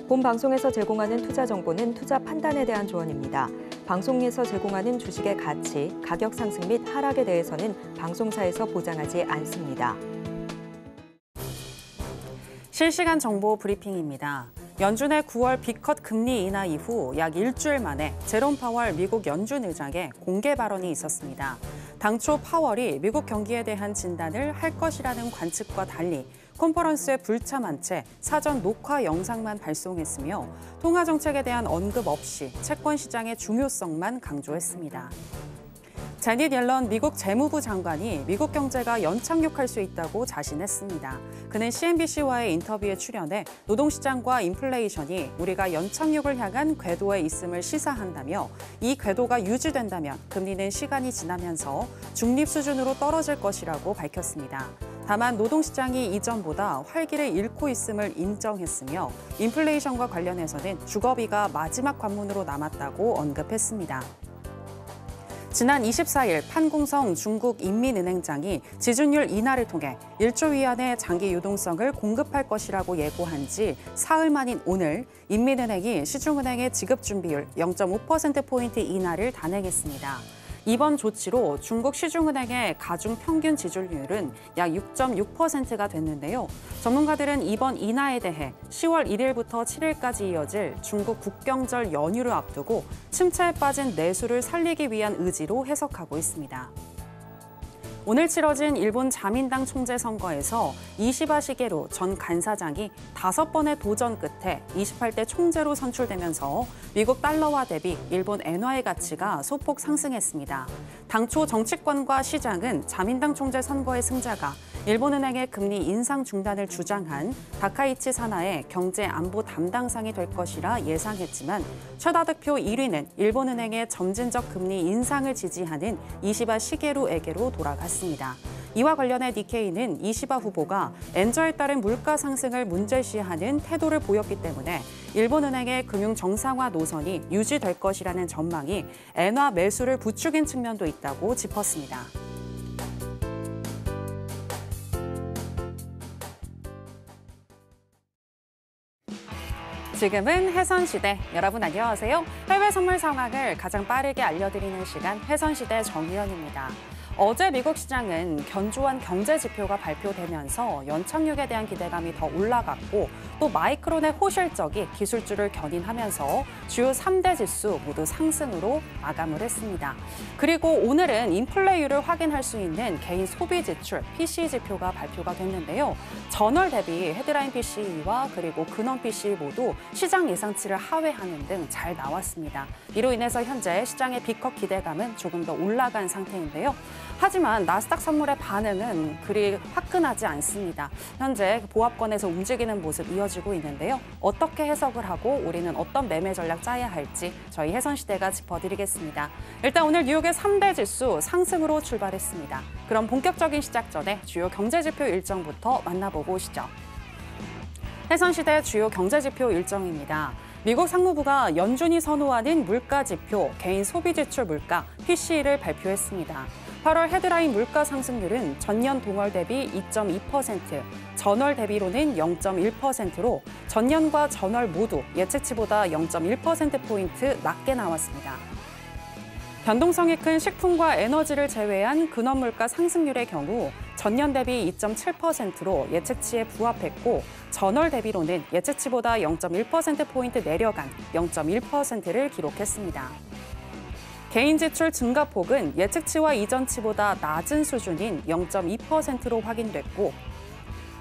본 방송에서 제공하는 투자 정보는 투자 판단에 대한 조언입니다. 방송에서 제공하는 주식의 가치, 가격 상승 및 하락에 대해서는 방송사에서 보장하지 않습니다. 실시간 정보 브리핑입니다. 연준의 9월 B컷 금리 인하 이후 약 일주일 만에 제롬 파월 미국 연준 의장의 공개 발언이 있었습니다. 당초 파월이 미국 경기에 대한 진단을 할 것이라는 관측과 달리 컨퍼런스에 불참한 채 사전 녹화 영상만 발송했으며 통화 정책에 대한 언급 없이 채권 시장의 중요성만 강조했습니다. 제닛 옐런 미국 재무부 장관이 미국 경제가 연착륙할 수 있다고 자신했습니다. 그는 CNBC와의 인터뷰에 출연해 노동시장과 인플레이션이 우리가 연착륙을 향한 궤도에 있음을 시사한다며 이 궤도가 유지된다면 금리는 시간이 지나면서 중립 수준으로 떨어질 것이라고 밝혔습니다. 다만 노동시장이 이전보다 활기를 잃고 있음을 인정했으며 인플레이션과 관련해서는 주거비가 마지막 관문으로 남았다고 언급했습니다. 지난 24일 판공성 중국 인민은행장이 지준율 인하를 통해 1조 위안의 장기 유동성을 공급할 것이라고 예고한 지 사흘 만인 오늘 인민은행이 시중은행의 지급준비율 0.5%포인트 인하를 단행했습니다. 이번 조치로 중국 시중은행의 가중 평균 지준율은 약 6.6%가 됐는데요. 전문가들은 이번 인하에 대해 10월 1일부터 7일까지 이어질 중국 국경절 연휴를 앞두고 침체에 빠진 내수를 살리기 위한 의지로 해석하고 있습니다. 오늘 치러진 일본 자민당 총재 선거에서 이시바 시게루 전 간사장이 5번의 도전 끝에 28대 총재로 선출되면서 미국 달러화 대비 일본 엔화의 가치가 소폭 상승했습니다. 당초 정치권과 시장은 자민당 총재 선거의 승자가 일본은행의 금리 인상 중단을 주장한 다카이치 사나의 경제 안보 담당상이 될 것이라 예상했지만 최다 득표 1위는 일본은행의 점진적 금리 인상을 지지하는 이시바 시게루에게로 돌아갔습니다. 이와 관련해 니케이는 이시바 후보가 엔저에 따른 물가 상승을 문제시하는 태도를 보였기 때문에 일본은행의 금융 정상화 노선이 유지될 것이라는 전망이 엔화 매수를 부추긴 측면도 있다고 짚었습니다. 지금은 해선시대. 여러분 안녕하세요. 해외 선물 상황을 가장 빠르게 알려드리는 시간 해선시대 정유현입니다. 어제 미국 시장은 견조한 경제 지표가 발표되면서 연착륙에 대한 기대감이 더 올라갔고 또 마이크론의 호실적이 기술주를 견인하면서 주요 3대 지수 모두 상승으로 마감을 했습니다. 그리고 오늘은 인플레이율을 확인할 수 있는 개인 소비 지출 PCE 지표가 발표가 됐는데요. 전월 대비 헤드라인 PCE와 그리고 근원 PCE 모두 시장 예상치를 하회하는 등 잘 나왔습니다. 이로 인해서 현재 시장의 B컷 기대감은 조금 더 올라간 상태인데요. 하지만 나스닥 선물의 반응은 그리 화끈하지 않습니다. 현재 보합권에서 움직이는 모습 이어지고 있는데요. 어떻게 해석을 하고 우리는 어떤 매매 전략 짜야 할지 저희 해선시대가 짚어드리겠습니다. 일단 오늘 뉴욕의 3대 지수 상승으로 출발했습니다. 그럼 본격적인 시작 전에 주요 경제지표 일정부터 만나보고 오시죠. 해선시대 주요 경제지표 일정입니다. 미국 상무부가 연준이 선호하는 물가지표, 개인 소비지출 물가, PCE를 발표했습니다. 8월 헤드라인 물가 상승률은 전년 동월 대비 2.2%, 전월 대비로는 0.1%로 전년과 전월 모두 예측치보다 0.1%포인트 낮게 나왔습니다. 변동성이 큰 식품과 에너지를 제외한 근원 물가 상승률의 경우 전년 대비 2.7%로 예측치에 부합했고 전월 대비로는 예측치보다 0.1%포인트 내려간 0.1%를 기록했습니다. 개인 지출 증가폭은 예측치와 이전치보다 낮은 수준인 0.2%로 확인됐고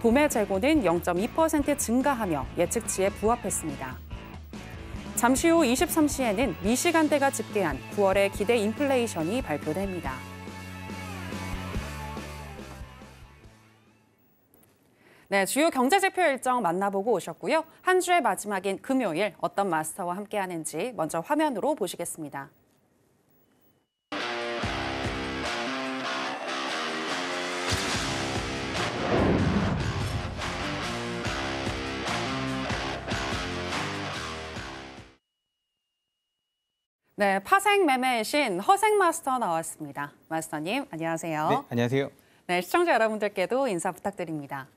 도매 재고는 0.2% 증가하며 예측치에 부합했습니다. 잠시 후 23시에는 미시간대가 집계한 9월의 기대 인플레이션이 발표됩니다. 네, 주요 경제지표 일정 만나보고 오셨고요. 한 주의 마지막인 금요일 어떤 마스터와 함께하는지 먼저 화면으로 보시겠습니다. 네, 파생 매매의 신 허생 마스터 나왔습니다. 마스터님, 안녕하세요. 네, 안녕하세요. 네, 시청자 여러분들께도 인사 부탁드립니다.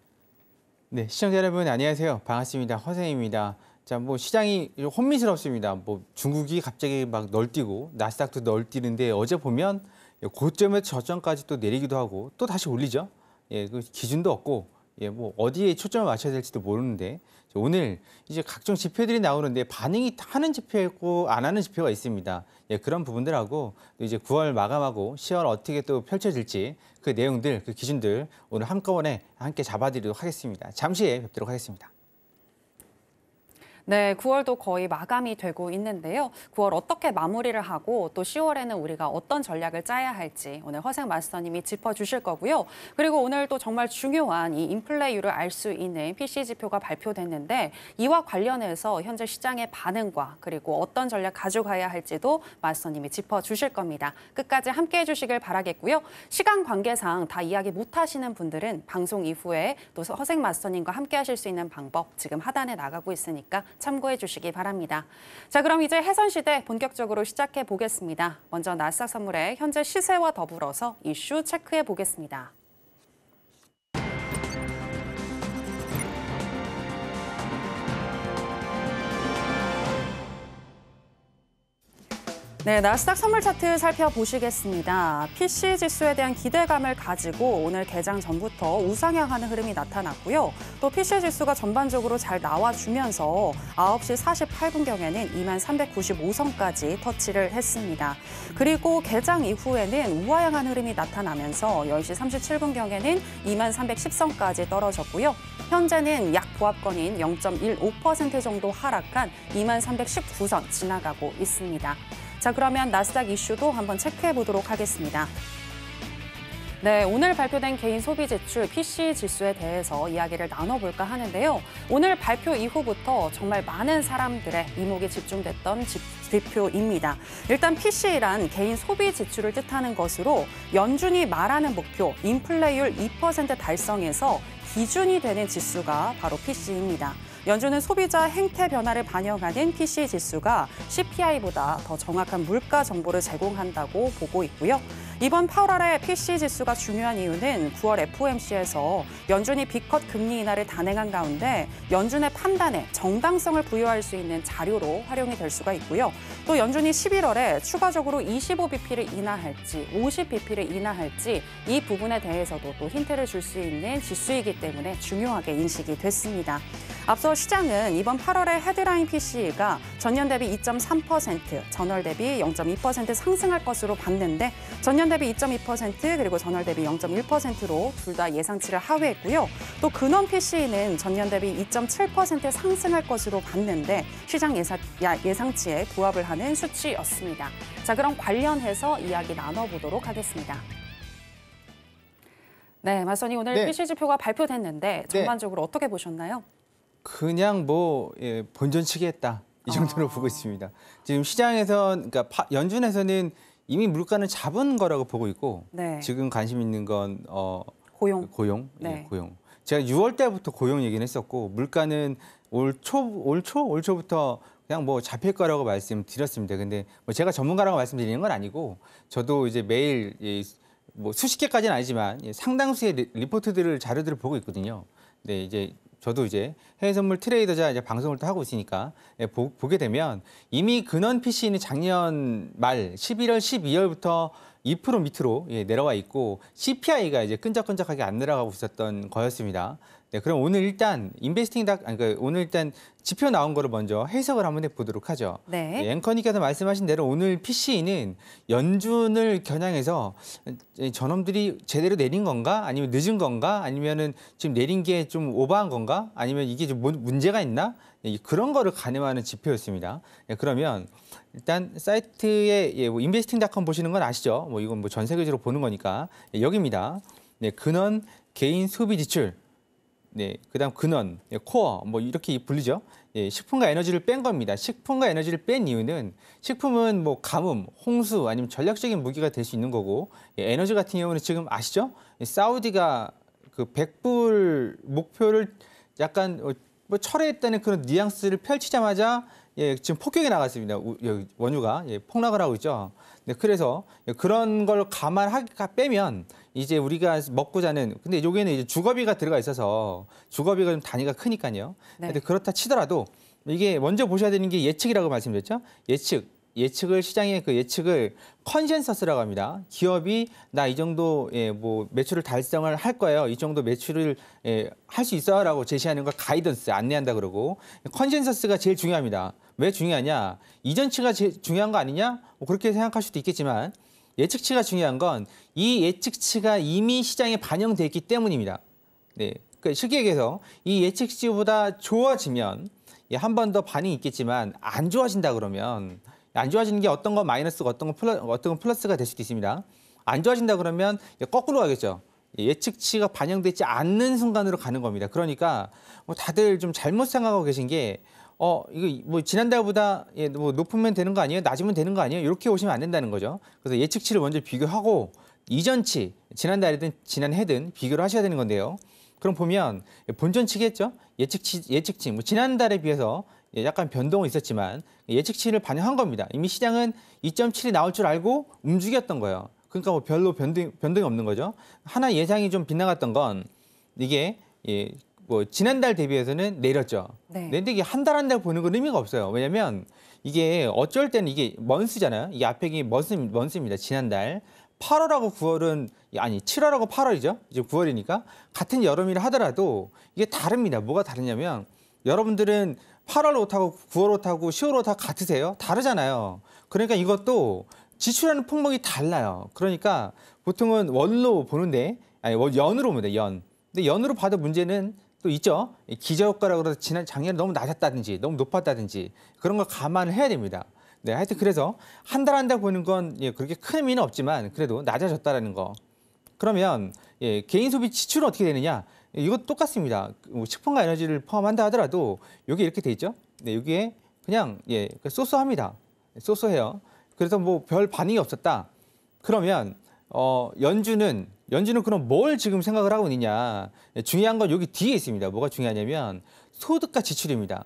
네, 시청자 여러분 안녕하세요. 반갑습니다. 허생입니다. 자, 뭐 시장이 혼미스럽습니다. 뭐 중국이 갑자기 막 널뛰고 나스닥도 널뛰는데 어제 보면 고점에서 저점까지 또 내리기도 하고 또 다시 올리죠. 예, 그 기준도 없고 뭐 어디에 초점을 맞춰야 될지도 모르는데 오늘 이제 각종 지표들이 나오는데 반응이 하는 지표가 있고 안 하는 지표가 있습니다. 예, 그런 부분들하고 또 이제 9월 마감하고 10월 어떻게 또 펼쳐질지 그 내용들, 그 기준들 오늘 한꺼번에 함께 잡아드리도록 하겠습니다. 잠시 후에 뵙도록 하겠습니다. 네, 9월도 거의 마감이 되고 있는데요. 9월 어떻게 마무리를 하고 또 10월에는 우리가 어떤 전략을 짜야 할지 오늘 허생 마스터님이 짚어주실 거고요. 그리고 오늘 또 정말 중요한 이 인플레이율을 알 수 있는 PC 지표가 발표됐는데 이와 관련해서 현재 시장의 반응과 그리고 어떤 전략 가져가야 할지도 마스터님이 짚어주실 겁니다. 끝까지 함께해 주시길 바라겠고요. 시간 관계상 다 이야기 못하시는 분들은 방송 이후에 또 허생 마스터님과 함께하실 수 있는 방법 지금 하단에 나가고 있으니까 참고해 주시기 바랍니다. 자, 그럼 이제 해선시대 본격적으로 시작해 보겠습니다. 먼저 나스닥 선물의 현재 시세와 더불어서 이슈 체크해 보겠습니다. 네, 나스닥 선물 차트 살펴보시겠습니다. PC 지수에 대한 기대감을 가지고 오늘 개장 전부터 우상향하는 흐름이 나타났고요. 또 PC 지수가 전반적으로 잘 나와주면서 9시 48분경에는 2395선까지 터치를 했습니다. 그리고 개장 이후에는 우하향한 흐름이 나타나면서 10시 37분경에는 2310선까지 떨어졌고요. 현재는 약 보합권인 0.15% 정도 하락한 2319선 지나가고 있습니다. 자, 그러면 나스닥 이슈도 한번 체크해 보도록 하겠습니다. 네, 오늘 발표된 개인 소비 지출 PC 지수에 대해서 이야기를 나눠볼까 하는데요. 오늘 발표 이후부터 정말 많은 사람들의 이목이 집중됐던 지표입니다. 일단 PC란 개인 소비 지출을 뜻하는 것으로 연준이 말하는 목표 인플레이율 2% 달성에서 기준이 되는 지수가 바로 PC입니다. 연준은 소비자 행태 변화를 반영하는 PC 지수가 CPI보다 더 정확한 물가 정보를 제공한다고 보고 있고요. 이번 8월에 PC 지수가 중요한 이유는 9월 FOMC에서 연준이 B컷 금리 인하를 단행한 가운데 연준의 판단에 정당성을 부여할 수 있는 자료로 활용이 될 수가 있고요. 또 연준이 11월에 추가적으로 25bp를 인하할지 50bp를 인하할지 이 부분에 대해서도 또 힌트를 줄 수 있는 지수이기 때문에 중요하게 인식이 됐습니다. 앞서 시장은 이번 8월에 헤드라인 PC가 전년 대비 2.3%, 전월 대비 0.2% 상승할 것으로 봤는데 전년 대비 2.2% 그리고 전월 대비 0.1%로 둘 다 예상치를 하회했고요. 또 근원 PC는 전년 대비 2.7% 상승할 것으로 봤는데 시장 예상치에 부합을 하는 수치였습니다. 자, 그럼 관련해서 이야기 나눠보도록 하겠습니다. 네, 마선이 오늘 네. PC 지표가 발표됐는데 전반적으로 어떻게 보셨나요? 그냥 뭐 본전치기 했다 이 정도로 보고 있습니다. 지금 시장에서 그러니까 연준에서는 이미 물가는 잡은 거라고 보고 있고 네. 지금 관심 있는 건 고용. 네. 고용. 제가 6월 때부터 고용 얘기는 했었고 물가는 올 초부터 그냥 뭐 잡힐 거라고 말씀드렸습니다. 근데 뭐 제가 전문가라고 말씀드리는 건 아니고 저도 이제 매일 뭐 수십 개까지는 아니지만 상당수의 리포트들을 자료들을 보고 있거든요. 네, 이제 저도 이제 해외 선물 트레이더자 이제 방송을 또 하고 있으니까 보게 되면 이미 근원 PC는 작년 말 11월, 12월부터 2% 밑으로 내려와 있고 CPI가 이제 끈적끈적하게 안 내려가고 있었던 거였습니다. 네, 그럼 오늘 일단 오늘 일단 지표 나온 거를 먼저 해석을 한번 해보도록 하죠. 네. 앵커님께서 말씀하신 대로 오늘 PC는 연준을 겨냥해서 저놈들이 제대로 내린 건가? 아니면 늦은 건가? 아니면은 지금 내린 게 좀 오버한 건가? 아니면 이게 좀 문제가 있나? 그런 거를 가늠하는 지표였습니다. 그러면 일단 사이트에 뭐 인베스팅닷컴 보시는 건 아시죠? 뭐 이건 뭐 전 세계적으로 보는 거니까 여기입니다. 네, 근원 개인 소비 지출. 네, 그다음 근원, 코어 뭐 이렇게 불리죠. 식품과 에너지를 뺀 겁니다. 식품과 에너지를 뺀 이유는 식품은 뭐 가뭄, 홍수 아니면 전략적인 무기가 될 수 있는 거고 에너지 같은 경우는 지금 아시죠? 사우디가 그 100불 목표를 약간 뭐 철회했다는 그런 뉘앙스를 펼치자마자 지금 폭격이 나갔습니다. 원유가 폭락을 하고 있죠. 네, 그래서 그런 걸 빼면 이제 우리가 먹고 자는 근데 여기에는 이제 주거비가 들어가 있어서 주거비가 좀 단위가 크니까요. 네. 근데 그렇다 치더라도 이게 먼저 보셔야 되는 게 예측이라고 말씀드렸죠. 예측을 시장의 그 예측을 컨센서스라고 합니다. 기업이 나 이 정도 뭐 매출을 달성을 할 거예요. 이 정도 매출을 할 수 있어요라고 제시하는 걸 가이던스 안내한다 그러고 컨센서스가 제일 중요합니다. 왜 중요하냐? 이전치가 제일 중요한 거 아니냐? 뭐 그렇게 생각할 수도 있겠지만 예측치가 중요한 건 이 예측치가 이미 시장에 반영됐기 때문입니다. 네, 그 쉽게 얘기해서 이 예측치보다 좋아지면 한 번 더 반응이 있겠지만 안 좋아진다 그러면 안 좋아지는 게 어떤 건 마이너스고 어떤 건 플러스가 될 수도 있습니다. 안 좋아진다 그러면 거꾸로 가겠죠. 예측치가 반영되지 않는 순간으로 가는 겁니다. 그러니까 다들 좀 잘못 생각하고 계신 게 이거 뭐 지난달보다 뭐 높으면 되는 거 아니에요? 낮으면 되는 거 아니에요? 이렇게 오시면 안 된다는 거죠. 그래서 예측치를 먼저 비교하고 이전치, 지난달이든 지난해든 비교를 하셔야 되는 건데요. 그럼 보면 본전치겠죠? 예측치, 뭐 지난달에 비해서 약간 변동은 있었지만 예측치를 반영한 겁니다. 이미 시장은 2.7이 나올 줄 알고 움직였던 거예요. 그러니까 뭐 별로 변동이 없는 거죠. 하나 예상이 좀 빗나갔던 건 이게 뭐 지난달 대비해서는 내렸죠. 네. 근데 이게 한 달 보는 건 의미가 없어요. 왜냐하면 이게 어쩔 때는 이게 먼스잖아요. 이게 앞에 게 먼스입니다. 지난달. 8월하고 9월은 아니 7월하고 8월이죠. 이제 9월이니까 같은 여름이라 하더라도 이게 다릅니다. 뭐가 다르냐면 여러분들은 8월 옷하고 9월 옷하고 10월 옷하고 같으세요? 다르잖아요. 그러니까 이것도 지출하는 폭목이 달라요. 그러니까 보통은 월로 보는데 아니 연으로 보는데 연. 근데 연으로 봐도 문제는 또 있죠. 기저효과라고 해서 작년에 너무 낮았다든지 너무 높았다든지 그런 걸 감안을 해야 됩니다. 네, 하여튼 그래서 한 달 보는 건 그렇게 큰 의미는 없지만 그래도 낮아졌다라는 거. 그러면 개인 소비 지출은 어떻게 되느냐? 이것도 똑같습니다. 식품과 에너지를 포함한다 하더라도 여기 이렇게 돼 있죠. 네, 여기에 그냥 쏘쏘합니다. 쏘쏘해요. 그래서 뭐 별 반응이 없었다. 그러면 연준은 그럼 뭘 지금 생각을 하고 있느냐? 중요한 건 여기 뒤에 있습니다. 뭐가 중요하냐면 소득과 지출입니다.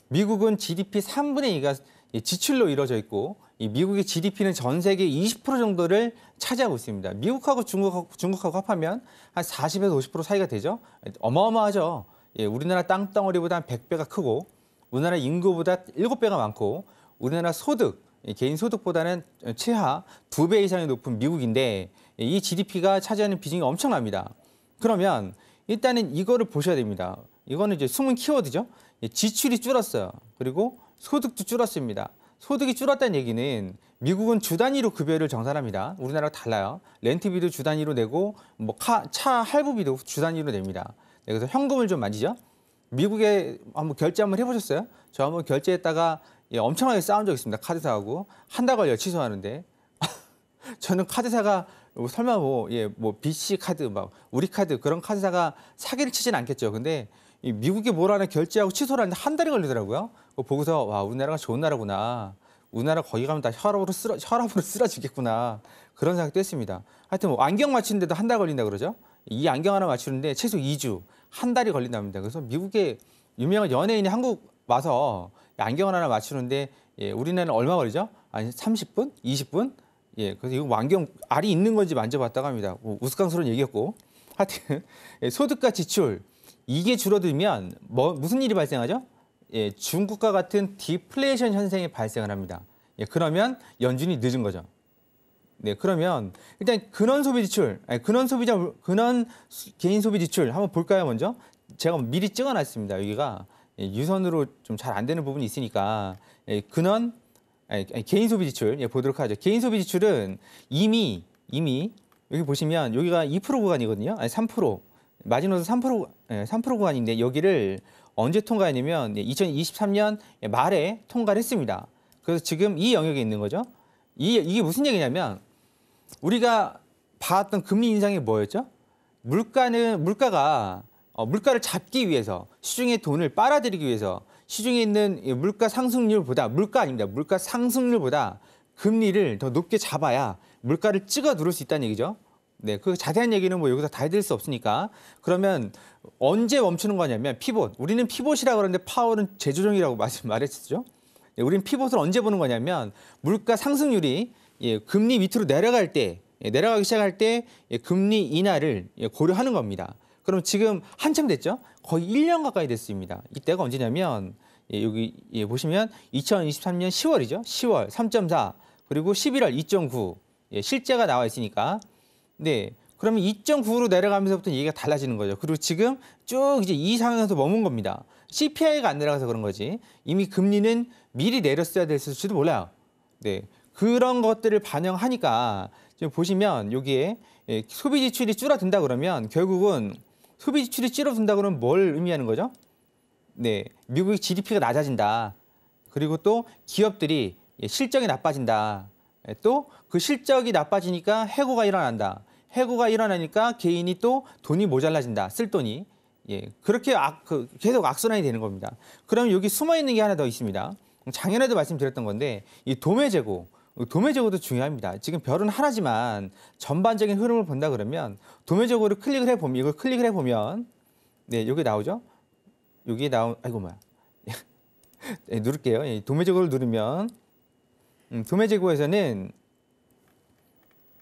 미국은 GDP 3분의 2가 지출로 이루어져 있고 이 미국의 GDP는 전 세계 20% 정도를 차지하고 있습니다. 미국하고 중국하고 합하면 한 40에서 50% 사이가 되죠. 어마어마하죠. 우리나라 땅덩어리보다 한 100배가 크고 우리나라 인구보다 7배가 많고 우리나라 소득, 개인 소득보다는 최하 2배 이상이 높은 미국인데 이 GDP가 차지하는 비중이 엄청납니다. 그러면 일단은 이거를 보셔야 됩니다. 이거는 이제 숨은 키워드죠. 지출이 줄었어요. 그리고 소득도 줄었습니다. 소득이 줄었다는 얘기는 미국은 주 단위로 급여를 정산합니다. 우리나라가 달라요. 렌트비도 주 단위로 내고 뭐 차 할부비도 주 단위로 냅니다. 네, 그래서 현금을 좀 만지죠. 미국에 한번 결제 한번 해보셨어요? 저 한번 결제했다가 엄청나게 싸운 적 있습니다. 카드사하고 한 달 걸려 취소하는데 저는 카드사가 설마 뭐 BC 카드 막 우리 카드 그런 카드사가 사기를 치진 않겠죠. 근데 이 미국에 뭘 하나 결제하고 취소를 하는데 한 달이 걸리더라고요. 보고서 와 우리나라가 좋은 나라구나. 우리나라 거기 가면 다 혈압으로 쓰러지겠구나. 그런 생각도 했습니다. 하여튼 뭐 안경 맞추는데도 한 달 걸린다 그러죠. 이 안경 하나 맞추는데 최소 2주, 한 달이 걸린답니다. 그래서 미국의 유명한 연예인이 한국 와서 안경 하나 맞추는데 우리나라는 얼마 걸리죠? 아니 30분? 20분? 그래서 이거 안경 알이 있는 건지 만져봤다고 합니다. 우스꽝스러운 얘기였고. 하여튼 소득과 지출 이게 줄어들면 무슨 일이 발생하죠? 중국과 같은 디플레이션 현상이 발생을 합니다. 그러면 연준이 늦은 거죠. 네, 그러면 일단 근원 개인 소비 지출 한번 볼까요, 먼저? 제가 미리 찍어놨습니다. 여기가 유선으로 좀 잘 안 되는 부분이 있으니까 개인 소비 지출 보도록 하죠. 개인 소비 지출은 이미 여기 보시면 여기가 2% 구간이거든요. 아니 3%. 마지노선 3% 구간인데 여기를 언제 통과했냐면 2023년 말에 통과를 했습니다. 그래서 지금 이 영역에 있는 거죠. 이게 무슨 얘기냐면 우리가 봤던 금리 인상이 뭐였죠? 물가를 잡기 위해서 시중에 돈을 빨아들이기 위해서 시중에 있는 물가 상승률보다 금리를 더 높게 잡아야 물가를 찍어 누를 수 있다는 얘기죠. 네, 그 자세한 얘기는 뭐 여기서 다 해드릴 수 없으니까. 그러면 언제 멈추는 거냐면 피봇. 우리는 피봇이라고 그러는데 파월은 재조정이라고 말했었죠. 네, 우리는 피봇을 언제 보는 거냐면 물가 상승률이 금리 밑으로 내려가기 시작할 때 금리 인하를 고려하는 겁니다. 그럼 지금 한참 됐죠? 거의 1년 가까이 됐습니다. 이때가 언제냐면 여기 보시면 2023년 10월이죠. 10월 3.4 그리고 11월 2.9 실제가 나와 있으니까 네. 그러면 2.9로 내려가면서부터 얘기가 달라지는 거죠. 그리고 지금 쭉 이제 이 상황에서 머문 겁니다. CPI가 안 내려가서 그런 거지. 이미 금리는 미리 내렸어야 됐을지도 몰라요. 네. 그런 것들을 반영하니까 지금 보시면 여기에 소비 지출이 줄어든다 그러면 결국은 소비 지출이 줄어든다 그러면 뭘 의미하는 거죠? 네. 미국의 GDP가 낮아진다. 그리고 또 기업들이 실적이 나빠진다. 또 그 실적이 나빠지니까 해고가 일어난다. 해고가 일어나니까 개인이 또 돈이 모자라진다. 쓸 돈이. 그렇게 계속 악순환이 되는 겁니다. 그럼 여기 숨어 있는 게 하나 더 있습니다. 작년에도 말씀드렸던 건데 이 도매 재고. 도매 재고도 중요합니다. 지금 별은 하나지만 전반적인 흐름을 본다 그러면 도매 재고를 클릭을 해보면 이걸 클릭을 해보면 네, 여기 나오죠? 여기 아이고 뭐야. 네, 누를게요. 도매 재고를 누르면 도매 재고에서는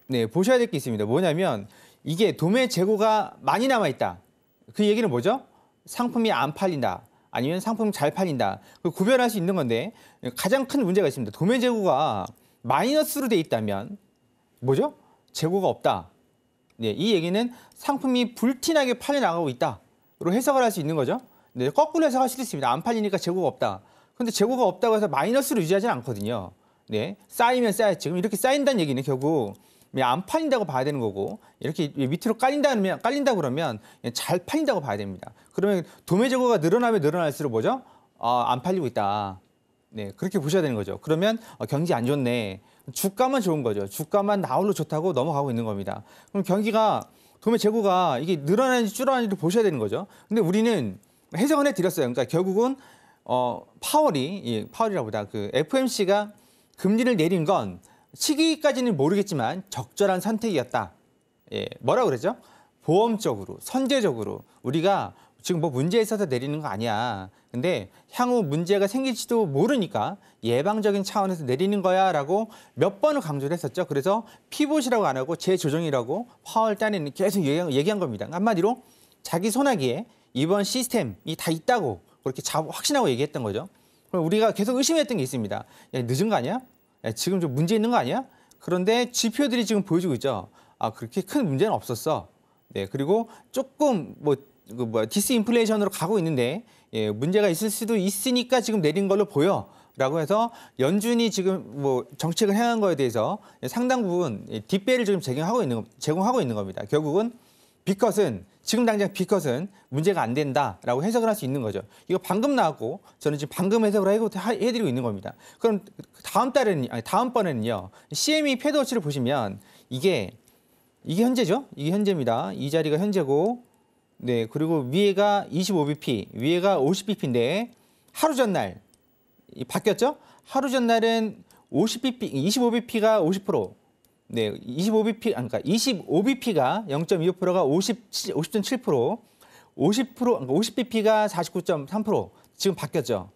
네, 보셔야 될 게 있습니다. 뭐냐면 이게 도매 재고가 많이 남아 있다. 그 얘기는 뭐죠? 상품이 안 팔린다. 아니면 상품이 잘 팔린다. 그 구별할 수 있는 건데 가장 큰 문제가 있습니다. 도매 재고가 마이너스로 돼 있다면 뭐죠? 재고가 없다. 네, 이 얘기는 상품이 불티나게 팔려나가고 있다로 해석을 할 수 있는 거죠. 네, 거꾸로 해석할 수도 있습니다. 안 팔리니까 재고가 없다. 근데 재고가 없다고 해서 마이너스로 유지하지는 않거든요. 네, 쌓이면 쌓였지. 그럼 이렇게 쌓인다는 얘기는 결국 안 팔린다고 봐야 되는 거고 이렇게 밑으로 깔린다 그러면 잘 팔린다고 봐야 됩니다. 그러면 도매 재고가 늘어나면 늘어날수록 뭐죠? 안 팔리고 있다. 네, 그렇게 보셔야 되는 거죠. 그러면 경기 안 좋네. 주가만 좋은 거죠. 주가만 나홀로 좋다고 넘어가고 있는 겁니다. 그럼 경기가 도매 재고가 이게 늘어나는지 줄어나는지도 보셔야 되는 거죠. 근데 우리는 해석은 해드렸어요. 그러니까 결국은 파월이라보다 그 FOMC가 금리를 내린 건 시기까지는 모르겠지만 적절한 선택이었다. 뭐라고 그러죠? 보험적으로, 선제적으로 우리가 지금 뭐 문제 있어서 내리는 거 아니야. 근데 향후 문제가 생길지도 모르니까 예방적인 차원에서 내리는 거야 라고 몇 번을 강조를 했었죠. 그래서 피봇이라고 안 하고 재조정이라고 파월 딴에는 계속 얘기한 겁니다. 한마디로 자기 손아귀에 이번 시스템이 다 있다고 그렇게 확신하고 얘기했던 거죠. 그럼 우리가 계속 의심했던 게 있습니다. 야, 늦은 거 아니야? 야, 지금 좀 문제 있는 거 아니야? 그런데 지표들이 지금 보여주고 있죠. 그렇게 큰 문제는 없었어. 네, 그리고 조금 디스인플레이션으로 가고 있는데 문제가 있을 수도 있으니까 지금 내린 걸로 보여라고 해서 연준이 지금 정책을 행한 거에 대해서 상당 부분 뒷배를 지금 제공하고 있는 겁니다. 결국은 지금 당장 B컷은 문제가 안 된다라고 해석을 할 수 있는 거죠. 이거 방금 나왔고 저는 지금 방금 해석을 해드리고 있는 겁니다. 그럼 다음번에는요. CME 패드워치를 보시면 이게 현재죠. 이게 현재입니다. 이 자리가 현재고 네, 그리고 위에가 25bp, 위에가 50bp인데 하루 전날 바뀌었죠? 하루 전날은 25bp가 50%, 네, 25bp가 0.25%가 50.7%, 50bp가 49.3% 지금 바뀌었죠.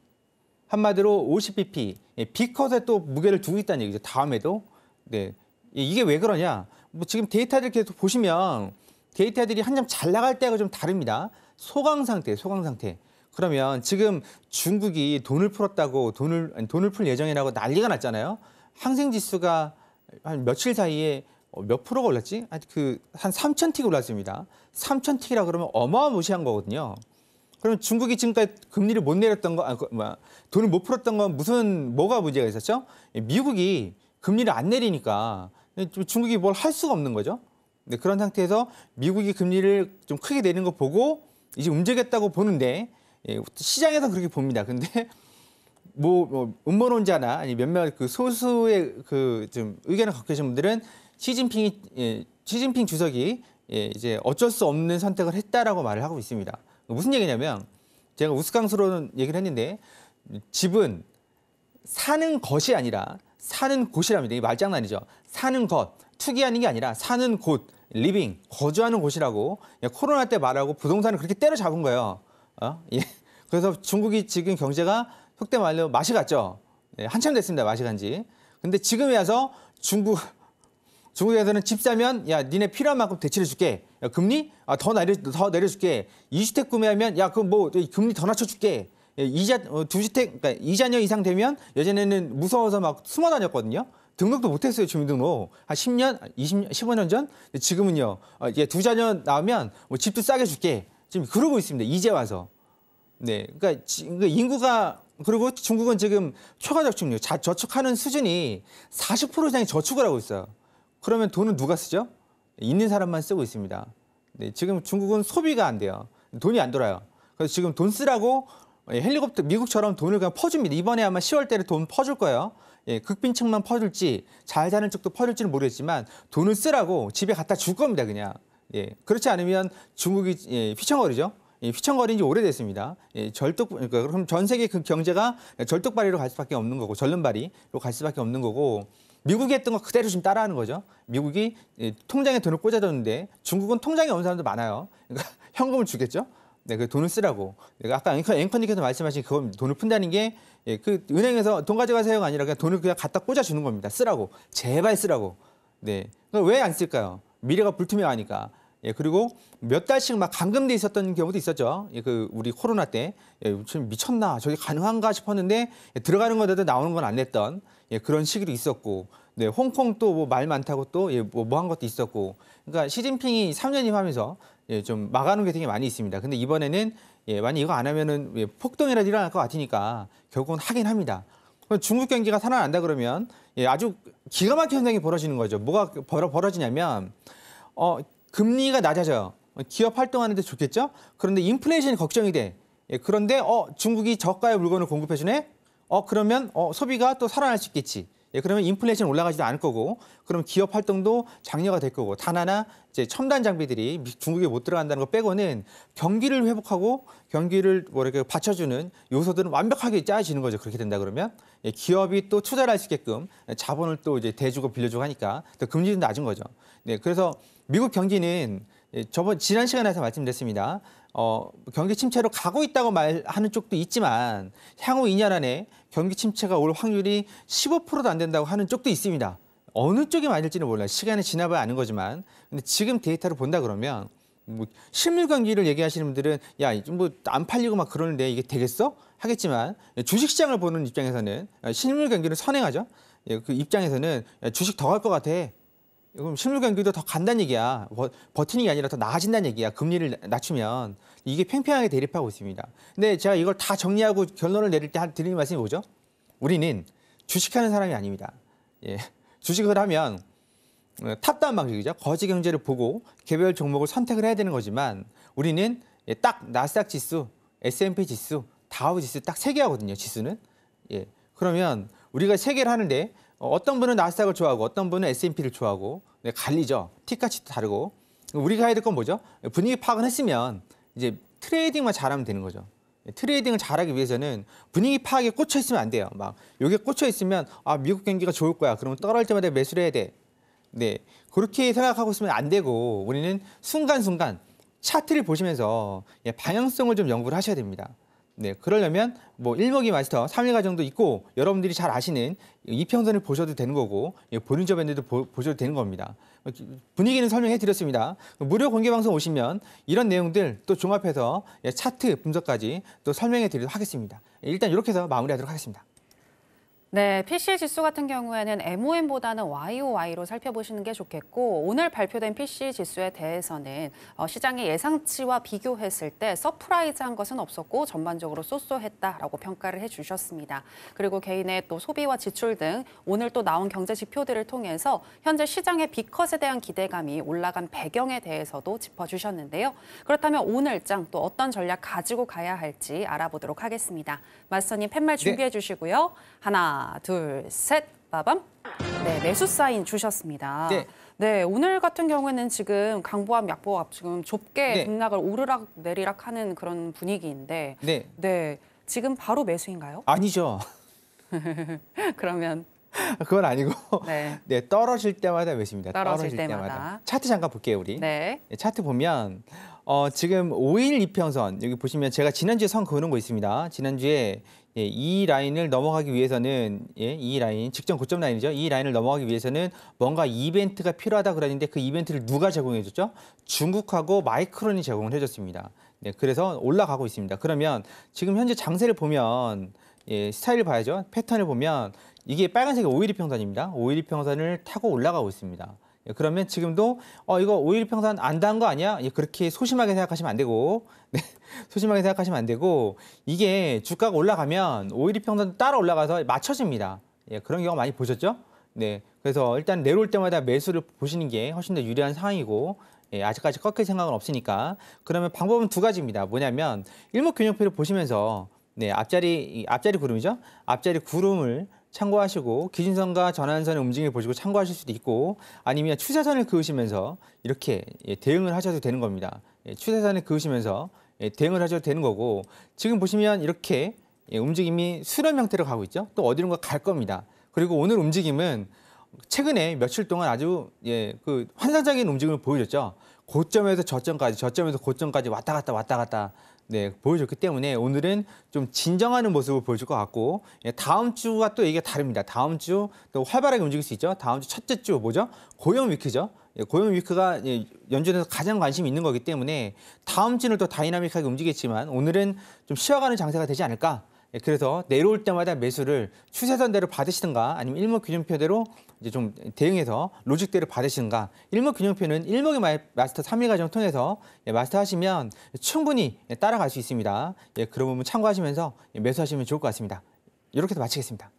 한마디로 50bp, B컷에 또 무게를 두고 있다는 얘기죠. 다음에도. 네, 이게 왜 그러냐? 지금 데이터들 계속 보시면 데이터들이 한참 잘 나갈 때가 좀 다릅니다. 소강 상태. 그러면 지금 중국이 돈을 풀었다고 돈을 풀 예정이라고 난리가 났잖아요. 항생 지수가 한 며칠 사이에 몇 프로가 올랐지? 한 3,000틱 올랐습니다. 3,000틱이라 그러면 어마어마무시한 거거든요. 그럼 중국이 지금까지 금리를 못 내렸던 돈을 못 풀었던 건 뭐가 문제가 있었죠? 미국이 금리를 안 내리니까 중국이 뭘 할 수가 없는 거죠. 네, 그런 상태에서 미국이 금리를 좀 크게 내리는 거 보고 이제 움직였다고 보는데 시장에서 그렇게 봅니다. 근데 음모론자나 아니 몇몇 소수의 좀 의견을 갖고 계신 분들은 시진핑 주석이 이제 어쩔 수 없는 선택을 했다라고 말을 하고 있습니다. 무슨 얘기냐면 제가 우스꽝스러운 얘기를 했는데 집은 사는 것이 아니라 사는 곳이랍니다. 이 말장난이죠. 사는 것, 투기하는 게 아니라 사는 곳, 리빙, 거주하는 곳이라고 코로나 때 말하고 부동산을 그렇게 때려잡은 거예요. 그래서 중국이 지금 경제가 속된 말로 맛이 갔죠. 한참 됐습니다. 맛이 간지. 근데 지금에 와서 중국에서는 집 사면 야 니네 필요한 만큼 대출해 줄게. 야, 금리 더 내려줄게. 2주택 구매하면 야 그럼 금리 더 낮춰줄게. 예, 두주택, 그러니까 2자녀 이상 되면 예전에는 무서워서 막 숨어 다녔거든요. 등록도 못했어요, 주민등록. 한 10년, 20년, 15년 전? 지금은요, 이제 2자녀 나오면 뭐 집도 싸게 줄게. 지금 그러고 있습니다, 이제 와서. 네, 그러니까 인구가, 그리고 중국은 지금 초과 저축률, 저축하는 수준이 40% 이상이 저축을 하고 있어요. 그러면 돈은 누가 쓰죠? 있는 사람만 쓰고 있습니다. 네, 지금 중국은 소비가 안 돼요. 돈이 안 돌아요. 그래서 지금 돈 쓰라고 헬리콥터, 미국처럼 돈을 그냥 퍼줍니다. 이번에 아마 10월 달에 돈 퍼줄 거예요. 예, 극빈층만 퍼줄지 잘 사는 쪽도 퍼줄지는 모르겠지만 돈을 쓰라고 집에 갖다 줄 겁니다, 그냥. 예, 그렇지 않으면 중국이 휘청거리죠. 휘청거린 지 오래됐습니다. 그러니까 그럼 전 세계 그 경제가 절뚝발이로 갈 수밖에 없는 거고, 절름발이로 갈 수밖에 없는 거고, 미국이 했던 거 그대로 지금 따라하는 거죠. 미국이 통장에 돈을 꽂아줬는데 중국은 통장에 없는 사람도 많아요. 그러니까 현금을 주겠죠. 네, 그 돈을 쓰라고. 아까 앵커님께서 말씀하신 그건 돈을 푼다는 게 그 은행에서 돈 가져가세요가 아니라 그냥 돈을 그냥 갖다 꽂아주는 겁니다. 쓰라고. 제발 쓰라고. 네. 왜 안 쓸까요? 미래가 불투명하니까. 예, 그리고 몇 달씩 막 감금돼 있었던 경우도 있었죠. 예, 그 우리 코로나 때 지금 미쳤나 저게 가능한가 싶었는데 들어가는 건데도 나오는 건 안 냈던 그런 시기도 있었고, 네, 홍콩 또 뭐 말 많다고 또 뭐 한 것도 있었고, 그러니까 시진핑이 3년 임하면서 좀 막아놓은 게 되게 많이 있습니다. 근데 이번에는 만약 이거 안 하면은 폭동이라도 일어날 것 같으니까 결국은 하긴 합니다. 중국 경기가 살아난다 그러면 아주 기가 막힌 현상이 벌어지는 거죠. 뭐가 벌어지냐면 금리가 낮아져요. 기업 활동하는데 좋겠죠? 그런데 인플레이션이 걱정이 돼. 그런데 중국이 저가의 물건을 공급해주네? 그러면 소비가 또 살아날 수 있겠지. 그러면 인플레이션 올라가지도 않을 거고, 그럼 기업 활동도 장려가 될 거고, 단 하나 이제 첨단 장비들이 중국에 못 들어간다는 거 빼고는 경기를 회복하고 경기를 받쳐주는 요소들은 완벽하게 짜여지는 거죠. 그렇게 된다 그러면 기업이 또 투자를 할 수 있게끔 자본을 또 이제 대주고 빌려주고 하니까 또 금리도 낮은 거죠. 네, 그래서 미국 경기는 지난 시간에서 말씀드렸습니다. 경기 침체로 가고 있다고 말하는 쪽도 있지만 향후 2년 안에 경기 침체가 올 확률이 15%도 안 된다고 하는 쪽도 있습니다. 어느 쪽이 맞을지는 몰라요. 시간이 지나봐야 아는 거지만. 근데 지금 데이터를 본다 그러면 뭐 실물 경기를 얘기하시는 분들은 야, 뭐 안 팔리고 막 그러는데 이게 되겠어? 하겠지만 주식시장을 보는 입장에서는 실물 경기를 선행하죠. 그 입장에서는 주식 더 갈 것 같아. 그럼 실물 경기도 더 간다는 얘기야. 버티는 게 아니라 더 나아진다는 얘기야. 금리를 낮추면. 이게 팽팽하게 대립하고 있습니다. 근데 제가 이걸 다 정리하고 결론을 내릴 때 드리는 말씀이 뭐죠? 우리는 주식하는 사람이 아닙니다. 예. 주식을 하면 탑다운 방식이죠. 거시 경제를 보고 개별 종목을 선택을 해야 되는 거지만 우리는 딱 나스닥 지수, S&P 지수, 다우 지수 딱 3개 하거든요. 지수는. 예. 그러면 우리가 3개를 하는데 어떤 분은 나스닥을 좋아하고 어떤 분은 S&P를 좋아하고 갈리죠. 티값이 다르고. 우리가 해야 될 건 뭐죠? 분위기 파악을 했으면 이제 트레이딩만 잘하면 되는 거죠. 트레이딩을 잘하기 위해서는 분위기 파악에 꽂혀 있으면 안 돼요. 막 여기에 꽂혀 있으면 미국 경기가 좋을 거야. 그러면 떨어질 때마다 매수를 해야 돼. 네, 그렇게 생각하고 있으면 안 되고 우리는 순간순간 차트를 보시면서 방향성을 좀 연구를 하셔야 됩니다. 네, 그러려면 뭐 일목이 마스터 3일 과정도 있고 여러분들이 잘 아시는 이평선을 보셔도 되는 거고 볼린저 밴드도 보셔도 되는 겁니다. 분위기는 설명해 드렸습니다. 무료 공개 방송 오시면 이런 내용들 또 종합해서 차트 분석까지 또 설명해 드리도록 하겠습니다. 일단 이렇게 해서 마무리하도록 하겠습니다. 네, PC 지수 같은 경우에는 MOM보다는 YOY로 살펴보시는 게 좋겠고 오늘 발표된 PC 지수에 대해서는 시장의 예상치와 비교했을 때 서프라이즈한 것은 없었고 전반적으로 쏘쏘했다라고 평가를 해주셨습니다. 그리고 개인의 또 소비와 지출 등 오늘 또 나온 경제 지표들을 통해서 현재 시장의 B컷에 대한 기대감이 올라간 배경에 대해서도 짚어주셨는데요. 그렇다면 오늘장 또 어떤 전략 가지고 가야 할지 알아보도록 하겠습니다. 마스터님 팻말 준비해 주시고요. 하나, 둘, 셋, 빠밤. 네, 매수 사인 주셨습니다. 네. 네, 오늘 같은 경우에는 지금 강보합, 약보합 지금 좁게 등락을 오르락 내리락 하는 그런 분위기인데 네, 지금 바로 매수인가요? 아니죠. 그러면 그건 아니고 네, 떨어질 때마다 매수입니다. 떨어질 때마다. 차트 잠깐 볼게요, 우리. 네, 차트 보면 지금 5일 이평선 여기 보시면 제가 지난주에 선 그어놓은 거 있습니다. 지난주에 이 라인을 넘어가기 위해서는 이 라인 직전 고점 라인이죠. 이 라인을 넘어가기 위해서는 뭔가 이벤트가 필요하다 그랬는데 그 이벤트를 누가 제공해 줬죠? 중국하고 마이크론이 제공을 해줬습니다. 네, 그래서 올라가고 있습니다. 그러면 지금 현재 장세를 보면 스타일을 봐야죠. 패턴을 보면 이게 빨간색이 512평선입니다. 512평선을 타고 올라가고 있습니다. 그러면 지금도 이거 512평선 안 닿은 거 아니야? 그렇게 소심하게 생각하시면 안 되고 네, 소심하게 생각하시면 안 되고 이게 주가가 올라가면 512평선 따라 올라가서 맞춰집니다. 그런 경우 많이 보셨죠? 네, 그래서 일단 내려올 때마다 매수를 보시는 게 훨씬 더 유리한 상황이고 아직까지 꺾일 생각은 없으니까 그러면 방법은 두 가지입니다. 뭐냐면 일목균형표를 보시면서 네, 앞자리 구름이죠. 앞자리 구름을 참고하시고 기준선과 전환선의 움직임을 보시고 참고하실 수도 있고 아니면 추세선을 그으시면서 이렇게 대응을 하셔도 되는 겁니다. 추세선을 그으시면서 대응을 하셔도 되는 거고 지금 보시면 이렇게 움직임이 수렴 형태로 가고 있죠. 또 어디론가 갈 겁니다. 그리고 오늘 움직임은 최근에 며칠 동안 아주 그 환상적인 움직임을 보여줬죠. 고점에서 저점까지, 저점에서 고점까지 왔다 갔다 네, 보여줬기 때문에 오늘은 좀 진정하는 모습을 보여줄 것 같고 다음 주가 또 얘기가 다릅니다. 다음 주 또 활발하게 움직일 수 있죠. 다음 주 첫째 주 뭐죠? 고용 위크죠. 고용 위크가 연준에서 가장 관심이 있는 거기 때문에 다음 주는 또 다이나믹하게 움직이겠지만 오늘은 좀 쉬어가는 장세가 되지 않을까. 그래서 내려올 때마다 매수를 추세선대로 받으시든가 아니면 일목균형표대로 이제 좀 대응해서 로직대로 받으시든가 일목균형표는 일목의 마스터 3일 과정 통해서 마스터하시면 충분히 따라갈 수 있습니다. 그런 부분 참고하시면서 매수하시면 좋을 것 같습니다. 이렇게 해서 마치겠습니다.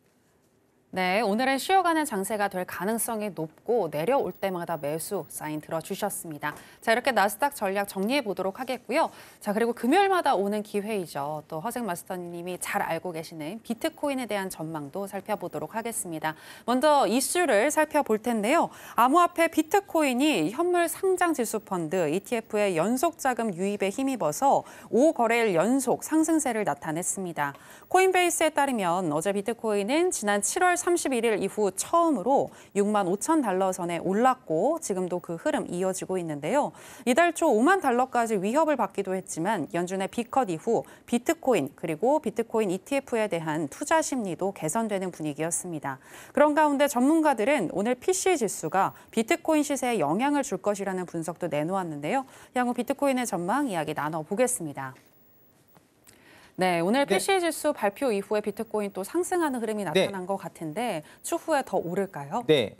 네, 오늘은 쉬어가는 장세가 될 가능성이 높고 내려올 때마다 매수 사인 들어주셨습니다. 자, 이렇게 나스닥 전략 정리해 보도록 하겠고요. 자, 그리고 금요일마다 오는 기회이죠. 또 허생 마스터님이 잘 알고 계시는 비트코인에 대한 전망도 살펴보도록 하겠습니다. 먼저 이슈를 살펴볼 텐데요. 암호화폐 비트코인이 현물 상장 지수 펀드 ETF의 연속 자금 유입에 힘입어서 5거래일 연속 상승세를 나타냈습니다. 코인베이스에 따르면 어제 비트코인은 지난 7월 31일 이후 처음으로 6만 5천 달러 선에 올랐고 지금도 그 흐름 이어지고 있는데요. 이달 초 5만 달러까지 위협을 받기도 했지만 연준의 비컷 이후 비트코인 그리고 비트코인 ETF에 대한 투자 심리도 개선되는 분위기였습니다. 그런 가운데 전문가들은 오늘 PC 지수가 비트코인 시세에 영향을 줄 것이라는 분석도 내놓았는데요. 향후 비트코인의 전망 이야기 나눠보겠습니다. 네, 오늘 PC 지수 발표 이후에 비트코인 또 상승하는 흐름이 나타난 것 같은데 추후에 더 오를까요? 네.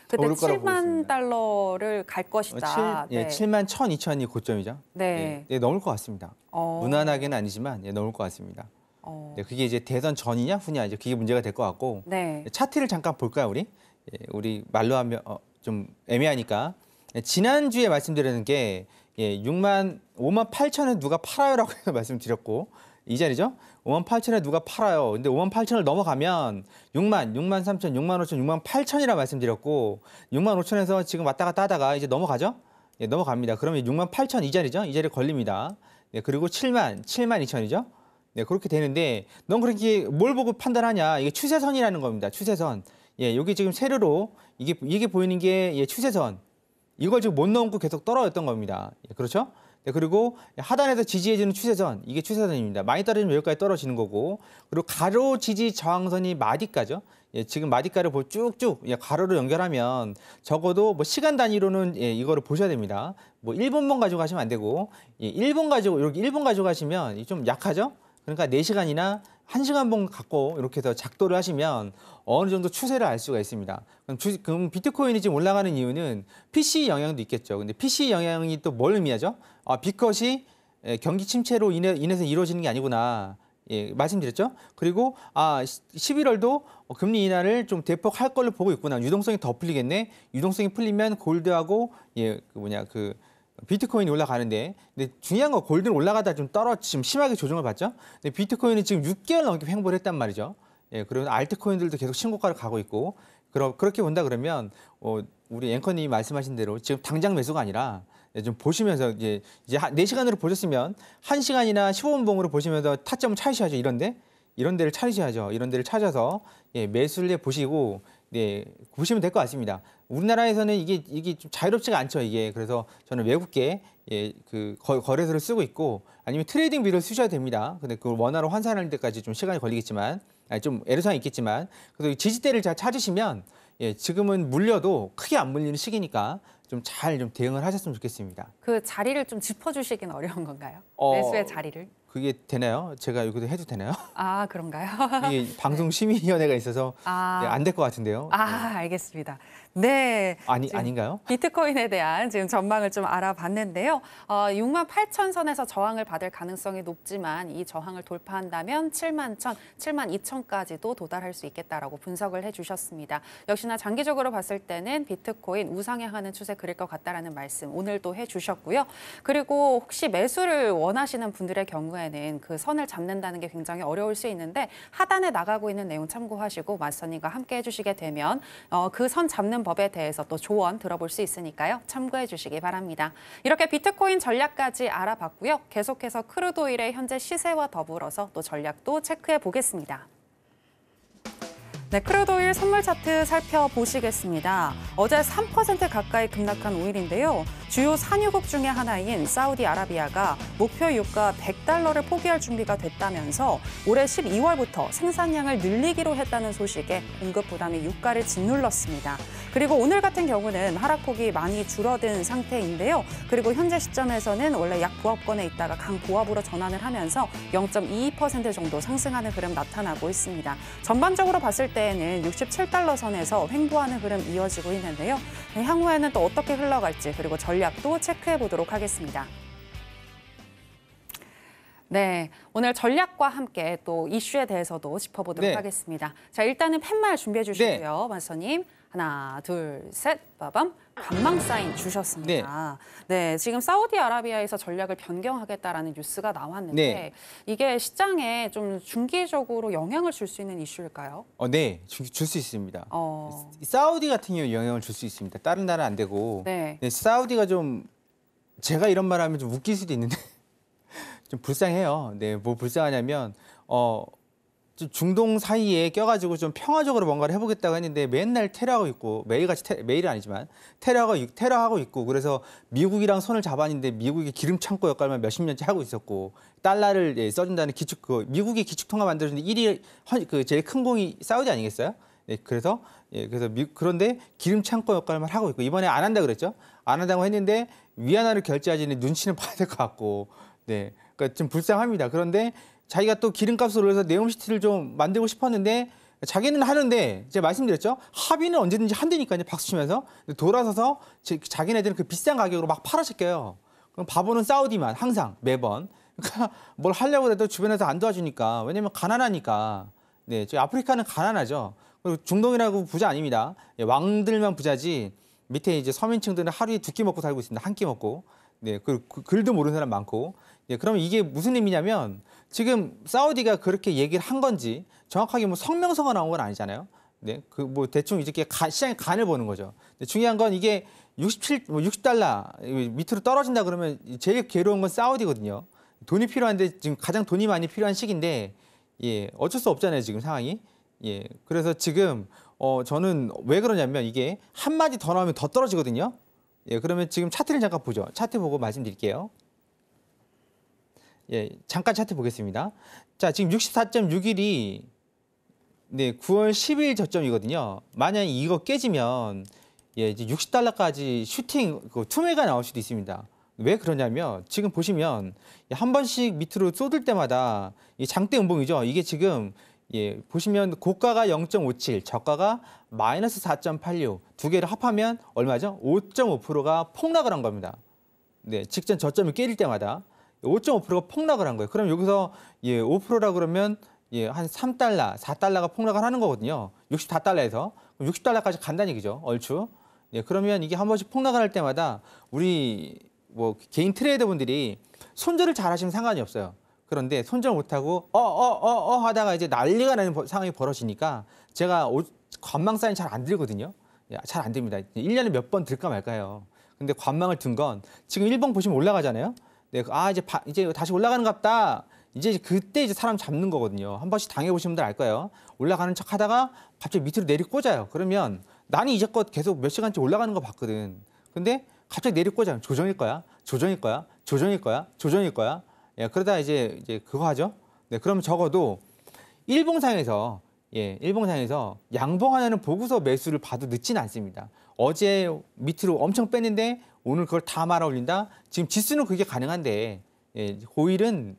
그때 오를 거라고 7만 보겠습니다. 달러를 갈 것이다. 7만 1천, 2천이 고점이죠. 네. 넘을 것 같습니다. 무난하게는 아니지만 넘을 것 같습니다. 그게 이제 대선 전이냐 후냐 이제 그게 문제가 될 것 같고 네. 차트를 잠깐 볼까요, 우리 말로 하면 좀 애매하니까 지난주에 말씀드렸는 게 5만 8천에 누가 팔아요라고 해서 말씀드렸고 이 자리죠. 5만 8천에 누가 팔아요. 근데 5만 8천을 넘어가면 6만 3천, 6만 5천, 6만 8천이라 말씀드렸고 6만 5천에서 지금 왔다 갔다 하다가 이제 넘어가죠. 넘어갑니다. 그러면 6만 8천 이 자리죠. 이 자리에 걸립니다. 그리고 7만 2천이죠. 그렇게 되는데 넌 그렇게 뭘 보고 판단하냐? 이게 추세선이라는 겁니다. 추세선. 여기 지금 세로로 이게 보이는 게 추세선. 이걸 지금 못 넘고 계속 떨어졌던 겁니다. 그렇죠? 그리고 하단에서 지지해주는 추세선, 이게 추세선입니다. 많이 떨어지면 여기까지 떨어지는 거고, 그리고 가로 지지 저항선이 마디가죠. 지금 마디가를 쭉쭉 가로로 연결하면 적어도 뭐 시간 단위로는 이거를 보셔야 됩니다. 뭐 1분만 가지고 가시면 안 되고, 1분 가지고 이렇게 1분 가지고 가시면 좀 약하죠. 그러니까 4시간이나 1시간 봉 갖고 이렇게 해서 작도를 하시면 어느 정도 추세를 알 수가 있습니다. 그럼 비트코인이 지금 올라가는 이유는 PC 영향도 있겠죠. 근데 PC 영향이 또 뭘 의미하죠? 비컷이 경기 침체로 인해서 이루어지는 게 아니구나. 말씀드렸죠. 그리고 11월도 금리 인하를 좀 대폭 할 걸로 보고 있구나. 유동성이 더 풀리겠네. 유동성이 풀리면 골드하고 비트코인이 올라가는데, 근데 중요한 건 골드는 올라가다 좀 지금 심하게 조정을 받죠. 근데 비트코인은 지금 6개월 넘게 횡보를 했단 말이죠. 그리고 알트코인들도 계속 신고가를 가고 있고, 그렇게 본다 그러면 우리 앵커님이 말씀하신 대로 지금 당장 매수가 아니라 좀 보시면서 이제 4시간으로 보셨으면 1시간이나 15분 봉으로 보시면서 타점을 찾으셔야죠. 이런 데를 찾으셔야죠. 이런 데를 찾아서 매수를 해 보시고 보시면 될 것 같습니다. 우리나라에서는 이게 좀 자유롭지가 않죠. 그래서 저는 외국계 거래소를 쓰고 있고 아니면 트레이딩 뷰를 쓰셔야 됩니다. 근데 그걸 원화로 환산하는 데까지 좀 시간이 걸리겠지만 좀 애로사항이 있겠지만 그래서 지지대를 잘 찾으시면 지금은 물려도 크게 안 물리는 시기니까 좀 잘 좀 대응을 하셨으면 좋겠습니다. 그 자리를 좀 짚어주시긴 어려운 건가요? 어, 매수의 자리를? 그게 되나요? 제가 여기도 해도 되나요? 아, 그런가요? 이게 방송심의위원회가 있어서 아. 네, 안 될 것 같은데요. 아, 알겠습니다. 네. 지금 아닌가요? 비트코인에 대한 지금 전망을 좀 알아봤는데요. 6만 8천 선에서 저항을 받을 가능성이 높지만 이 저항을 돌파한다면 7만 1천, 7만 2천까지도 도달할 수 있겠다라고 분석을 해주셨습니다. 역시나 장기적으로 봤을 때는 비트코인 우상향하는 추세 그릴 것 같다라는 말씀 오늘도 해주셨고요. 그리고 혹시 매수를 원하시는 분들의 경우에는 그 선을 잡는다는 게 굉장히 어려울 수 있는데 하단에 나가고 있는 내용 참고하시고 마스터님과 함께 해주시게 되면 그 선 잡는 법에 대해서 또 조언 들어볼 수 있으니까요. 참고해 주시기 바랍니다. 이렇게 비트코인 전략까지 알아봤고요. 계속해서 크루드오일의 현재 시세와 더불어서 또 전략도 체크해 보겠습니다. 네, 크루드오일 선물 차트 살펴보시겠습니다. 어제 3% 가까이 급락한 오일인데요. 주요 산유국 중에 하나인 사우디아라비아가 목표 유가 $100를 포기할 준비가 됐다면서 올해 12월부터 생산량을 늘리기로 했다는 소식에 공급 부담이 유가를 짓눌렀습니다. 그리고 오늘 같은 경우는 하락폭이 많이 줄어든 상태인데요. 그리고 현재 시점에서는 원래 약 보합권에 있다가 강보합으로 전환을 하면서 0.22% 정도 상승하는 흐름 나타나고 있습니다. 전반적으로 봤을 때에는 $67 선에서 횡보하는 흐름 이어지고 있는데요. 향후에는 또 어떻게 흘러갈지 그리고 전략도 체크해 보도록 하겠습니다. 네, 오늘 전략과 함께 또 이슈에 대해서도 짚어보도록 하겠습니다. 자, 일단은 팻말 준비해 주시고요, 마스터님. 하나, 둘, 셋, 빠밤. 관망 사인 주셨습니다. 네, 지금 사우디아라비아에서 전략을 변경하겠다라는 뉴스가 나왔는데 이게 시장에 좀 중기적으로 영향을 줄 수 있는 이슈일까요? 네, 줄 수 있습니다. 사우디 같은 경우 영향을 줄 수 있습니다. 다른 나라는 안 되고. 네, 사우디가 좀 제가 이런 말하면 좀 웃길 수도 있는데 좀 불쌍해요. 네, 뭐 불쌍하냐면 좀 중동 사이에 껴가지고 좀 평화적으로 뭔가를 해보겠다고 했는데 맨날 테러하고 있고 매일은 아니지만 테러하고 있고 그래서 미국이랑 손을 잡았는데 미국이 기름 창고 역할만 몇십 년째 하고 있었고 달러를 써준다는 미국이 기축통화 만들어주는데 1위 제일 큰 공이 사우디 아니겠어요? 네, 그래서 그런데 기름 창고 역할만 하고 있고 이번에 안 한다 그랬죠? 안 한다고 했는데 위안화를 결제하지는 눈치는 봐야 될 것 같고 네, 그러니까 좀 불쌍합니다. 그런데 자기가 또 기름값을 올려서 네옴시티를 좀 만들고 싶었는데 자기는 하는데 제가 말씀드렸죠. 합의는 언제든지 한다니까요. 박수치면서 돌아서서 자기네들은 그 비싼 가격으로 막 팔아시켜요. 그럼 바보는 사우디만 항상 매번 그러니까 뭘 하려고 해도 주변에서 안 도와주니까 왜냐면 가난하니까. 네, 저희 아프리카는 가난하죠. 그리고 중동이라고 부자 아닙니다. 왕들만 부자지 밑에 이제 서민층들은 하루에 2끼 먹고 살고 있습니다. 한 끼 먹고. 네, 글도 모르는 사람 많고. 예, 그러면 이게 무슨 의미냐면 지금 사우디가 그렇게 얘기를 한 건지 정확하게 뭐 성명서가 나온 건 아니잖아요. 네, 뭐 대충 이렇게 시장의 간을 보는 거죠. 근데 중요한 건 이게 $60 밑으로 떨어진다 그러면 제일 괴로운 건 사우디거든요. 돈이 필요한데 지금 가장 돈이 많이 필요한 시기인데 예, 어쩔 수 없잖아요, 지금 상황이. 예, 그래서 지금 저는 왜 그러냐면 이게 한마디 더 나오면 더 떨어지거든요. 예, 그러면 지금 차트를 잠깐 보죠. 차트 보고 말씀드릴게요. 예, 잠깐 차트 보겠습니다. 자, 지금 64.61이 네, 9월 10일 저점이거든요. 만약 이거 깨지면 예, 이제 $60까지 슈팅 투매가 나올 수도 있습니다. 왜 그러냐면 지금 보시면 한 번씩 밑으로 쏟을 때마다 이 장대 음봉이죠. 이게 지금 예, 보시면 고가가 0.57, 저가가 마이너스 4.86, 두 개를 합하면 얼마죠? 5.5%가 폭락을 한 겁니다. 네, 직전 저점을 깨질 때마다 5.5%가 폭락을 한 거예요. 그럼 여기서 예, 5%라 그러면 예, 한 $3, $4가 폭락을 하는 거거든요. 64달러에서 60달러까지 간다는 얘기죠. 얼추. 예, 그러면 이게 한 번씩 폭락을 할 때마다 우리 뭐 개인 트레이더분들이 손절을 잘 하시면 상관이 없어요. 그런데 손절 못하고 하다가 이제 난리가 나는 상황이 벌어지니까 제가 관망 사인 잘 안 들거든요. 잘 안 됩니다. 1년에 몇 번 들까 말까요. 근데 관망을 든 건 지금 일봉 보시면 올라가잖아요. 네, 이제 다시 올라가는 것 같다. 이제 그때 이제 사람 잡는 거거든요. 한 번씩 당해보신 분들 알 거예요. 올라가는 척 하다가 갑자기 밑으로 내리꽂아요. 그러면 나는 이제껏 계속 몇 시간째 올라가는 거 봤거든. 근데 갑자기 내리꽂아요. 조정일 거야. 조정일 거야. 조정일 거야. 조정일 거야. 예, 그러다 이제 그거 하죠. 네, 그럼 적어도 일봉상에서 양봉 하나는 보고서 매수를 봐도 늦지는 않습니다. 어제 밑으로 엄청 뺐는데 오늘 그걸 다 말아 올린다. 지금 지수는 그게 가능한데 고일은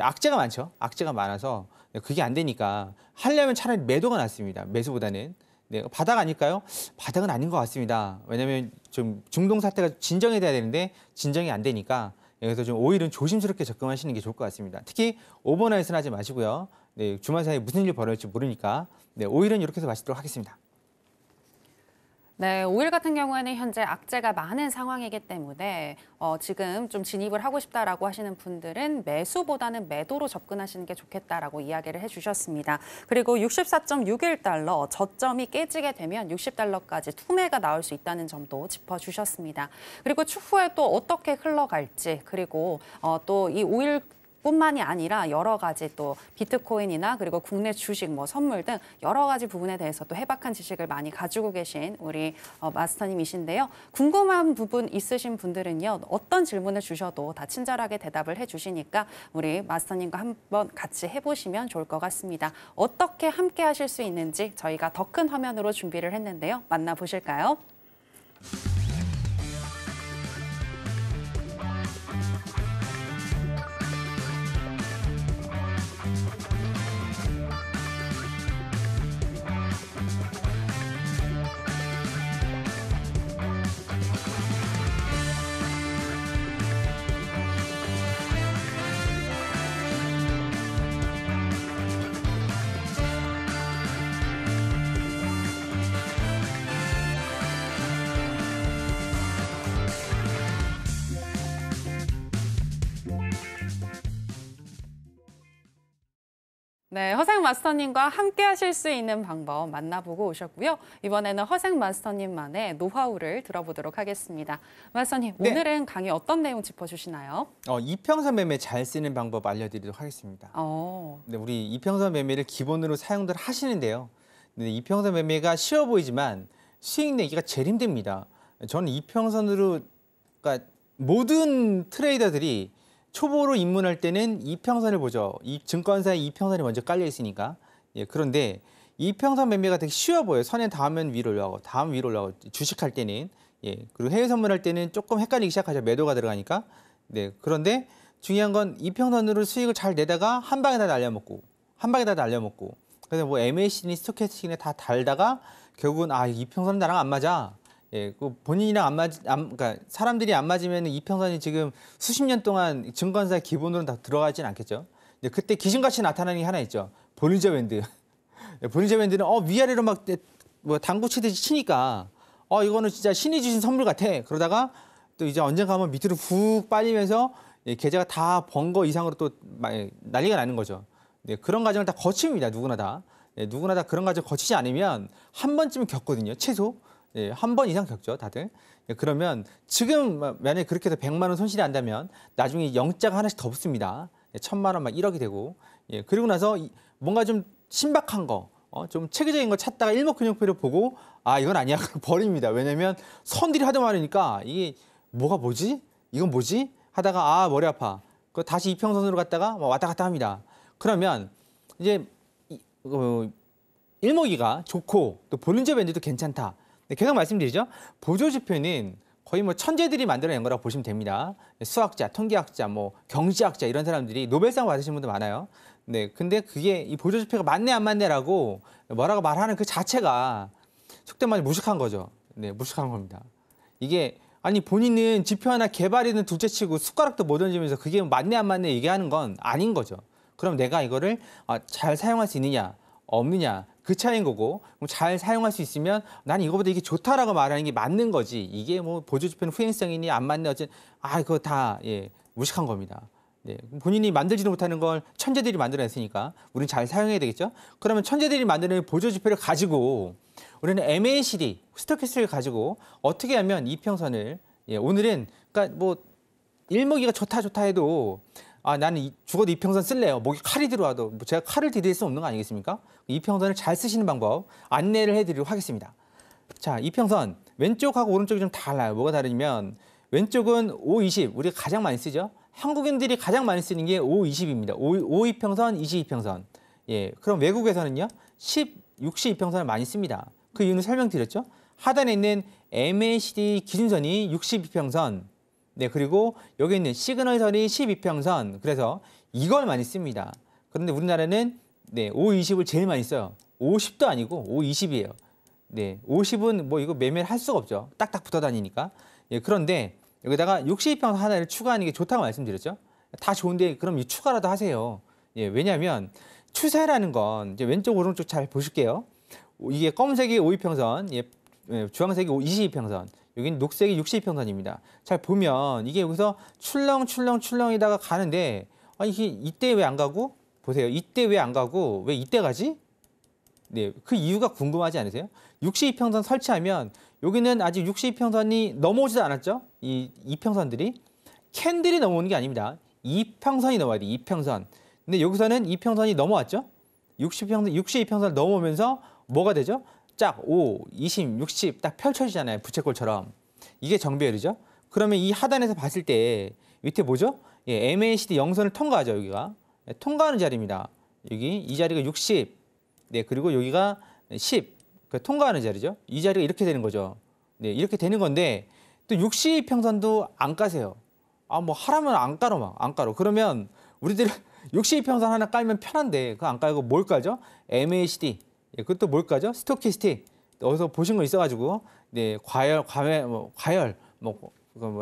악재가 많죠. 악재가 많아서 그게 안 되니까 하려면 차라리 매도가 낫습니다. 매수보다는. 네, 바닥 아닐까요? 바닥은 아닌 것 같습니다. 왜냐하면 좀 중동 사태가 진정이 돼야 되는데 진정이 안 되니까 여기서 좀 오일은 조심스럽게 접근하시는 게 좋을 것 같습니다. 특히 오버나잇은 하지 마시고요. 네, 주말 사이에 무슨 일이 벌어질지 모르니까 네, 오일은 이렇게 해서 마시도록 하겠습니다. 네, 오일 같은 경우에는 현재 악재가 많은 상황이기 때문에 지금 좀 진입을 하고 싶다라고 하시는 분들은 매수보다는 매도로 접근하시는 게 좋겠다라고 이야기를 해주셨습니다. 그리고 64.61달러 저점이 깨지게 되면 60달러까지 투매가 나올 수 있다는 점도 짚어주셨습니다. 그리고 추후에 또 어떻게 흘러갈지 그리고 또 이 오일 뿐만이 아니라 여러 가지 또 비트코인이나 그리고 국내 주식, 뭐 선물 등 여러 가지 부분에 대해서 또 해박한 지식을 많이 가지고 계신 우리 마스터님이신데요. 궁금한 부분 있으신 분들은요. 어떤 질문을 주셔도 다 친절하게 대답을 해주시니까 우리 마스터님과 한번 같이 해보시면 좋을 것 같습니다. 어떻게 함께 하실 수 있는지 저희가 더 큰 화면으로 준비를 했는데요. 만나보실까요? 네, 허생 마스터님과 함께 하실 수 있는 방법 만나보고 오셨고요. 이번에는 허생 마스터님만의 노하우를 들어보도록 하겠습니다. 마스터님, 네. 오늘은 강의 어떤 내용 짚어주시나요? 이평선 매매 잘 쓰는 방법 알려드리도록 하겠습니다. 네, 우리 이평선 매매를 기본으로 사용들 하시는데요. 근데 이평선 매매가 쉬워 보이지만 수익 내기가 제일 힘듭니다. 저는 이평선으로, 그러니까 모든 트레이더들이 초보로 입문할 때는 이평선을 보죠. 이 증권사에 이평선이 먼저 깔려 있으니까. 그런데 이평선 매매가 되게 쉬워 보여요. 선에 닿으면 위로 올라가고, 닿으면 위로 올라가고, 주식할 때는. 그리고 해외 선물할 때는 조금 헷갈리기 시작하죠. 매도가 들어가니까. 네, 그런데 중요한 건 이평선으로 수익을 잘 내다가 한 방에 다 날려먹고, 한 방에 다 날려먹고. 그래서 뭐 MAC니 스토캐스틱이나 다 달다가 결국은 이평선은 나랑 안 맞아. 그 본인이랑 그러니까 사람들이 안 맞으면 이평선이 지금 수십 년 동안 증권사 기본으로는 다 들어가진 않겠죠. 그때 기준같이 나타나는 게 하나 있죠. 볼린저 밴드. 볼린저 밴드는 위아래로 막 뭐 당구 치듯이 치니까 이거는 진짜 신이 주신 선물 같아. 그러다가 또 이제 언젠가 한번 밑으로 훅 빨리면서 계좌가 다 번 거 이상으로 또 난리가 나는 거죠. 그런 과정을 다 거칩니다. 누구나 다. 누구나 다 그런 과정 거치지 않으면 한 번쯤은 겪거든요. 최소. 한 번 이상 겪죠, 다들. 그러면 지금 만약에 그렇게 해서 100만 원 손실이 난다면 나중에 영자가 하나씩 더 붙습니다. 1000만 원 막 1억이 되고. 그리고 나서 뭔가 좀 신박한 거, 좀 체계적인 거 찾다가 일목균형표를 보고 이건 아니야. 그럼 버립니다. 왜냐면 선들이 하도 많으니까 이게 뭐지? 이건 뭐지? 하다가 머리 아파. 그 다시 이평선으로 갔다가 왔다 갔다 합니다. 그러면 이제 일목이가 좋고 또 볼린저 밴드도 괜찮다. 계속 말씀드리죠. 보조지표는 거의 뭐 천재들이 만들어낸 거라고 보시면 됩니다. 수학자, 통계학자, 뭐 경제학자 이런 사람들이 노벨상 받으신 분도 많아요. 네, 근데 그게 이 보조지표가 맞네 안 맞네라고 뭐라고 말하는 그 자체가 속된 말로 무식한 거죠. 네, 무식한 겁니다. 이게 본인은 지표 하나 개발이든 둘째치고 숟가락도 못 얹으면서 그게 맞네 안 맞네 얘기하는 건 아닌 거죠. 그럼 내가 이거를 잘 사용할 수 있느냐 없느냐 그 차이인 거고, 잘 사용할 수 있으면 난 이거보다 이게 좋다라고 말하는 게 맞는 거지. 이게 뭐 보조지표는 후행성이니 안 맞네 어쨌든 그거 다 무식한 겁니다. 본인이 만들지도 못하는 걸 천재들이 만들어냈으니까 우리는 잘 사용해야 되겠죠. 그러면 천재들이 만드는 보조지표를 가지고 우리는 MACD, 스토캐스틱을 가지고 어떻게 하면 이평선을 오늘은 그러니까 뭐 일목이가 좋다 해도 나는 죽어도 이평선 쓸래요. 목에 칼이 들어와도 제가 칼을 디딜 수 없는 거 아니겠습니까? 이평선을 잘 쓰시는 방법 안내를 해드리도록 하겠습니다. 자, 이평선 왼쪽하고 오른쪽이 좀 달라요. 뭐가 다르냐면 왼쪽은 520 우리가 가장 많이 쓰죠. 한국인들이 가장 많이 쓰는 게 520입니다. 5이평선, 22평선. 그럼 외국에서는요 10, 60 이평선을 많이 씁니다. 그 이유는 설명드렸죠. 하단에 있는 MACD 기준선이 62평선, 네, 그리고 여기 있는 시그널선이 12평선. 그래서 이걸 많이 씁니다. 그런데 우리나라는 네, 520을 제일 많이 써요. 50도 아니고 520이에요. 네, 50은 뭐 이거 매매를 할 수가 없죠. 딱딱 붙어 다니니까. 예, 그런데 여기다가 62평선 하나를 추가하는 게 좋다고 말씀드렸죠. 다 좋은데 그럼 이 추가라도 하세요. 예, 왜냐하면 추세라는 건 이제 왼쪽 오른쪽 잘 보실게요. 이게 검은색이 52평선, 예, 주황색이 22평선, 여기는 녹색이 62평선입니다. 잘 보면 이게 여기서 출렁출렁출렁이다가 가는데 이게 이때 왜 안 가고? 보세요. 이때 왜 안 가고 왜 이때 가지? 네, 그 이유가 궁금하지 않으세요? 62평선 설치하면 여기는 아직 62평선이 넘어오지도 않았죠? 이 이평선들이 캔들이 넘어오는 게 아닙니다. 이평선이 넘어야 돼. 이평선. 근데 여기서는 이평선이 넘어왔죠? 62평선을 넘어오면서 뭐가 되죠? 짝 5, 20, 60 딱 펼쳐지잖아요. 부채꼴처럼. 이게 정배열이죠. 그러면 이 하단에서 봤을 때 밑에 뭐죠? 예, MACD 영선을 통과하죠. 여기가. 예, 통과하는 자리입니다. 여기 이 자리가 60. 네, 그리고 여기가 10. 그러니까 통과하는 자리죠. 이 자리가 이렇게 되는 거죠. 네, 이렇게 되는 건데 또 62평선도 안 까세요. 뭐 하라면 안 깔어 막. 안 깔어. 그러면 우리들이 62평선 하나 깔면 편한데 그거 안 깔고 뭘 깔죠? MACD. 예, 그것도 뭘 깔죠? 스토키스틱. 어디서 보신 거 있어가지고 네, 과열,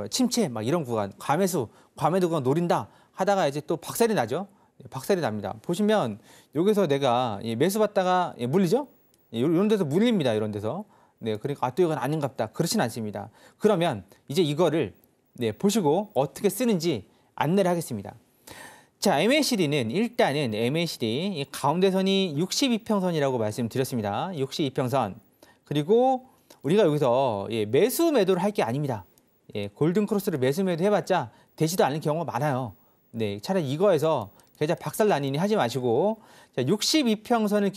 침체 막 이런 구간, 과매도 구간 노린다 하다가 이제 또 박살이 나죠. 박살이 납니다. 보시면 여기서 내가 매수 받다가 물리죠? 이런 데서 물립니다. 이런 데서. 네, 그러니까 또 이건 아닌갑다. 그렇진 않습니다. 그러면 이제 이거를 네, 보시고 어떻게 쓰는지 안내를 하겠습니다. 자, MACD는 일단은 MACD 이 가운데 선이 62평선이라고 말씀드렸습니다. 62평선. 그리고 우리가 여기서 매수 매도를 할 게 아닙니다. 골든 크로스를 매수 매도 해봤자 되지도 않는 경우가 많아요. 네, 차라리 이거에서 계좌 박살 나니니 하지 마시고 자, 62평선을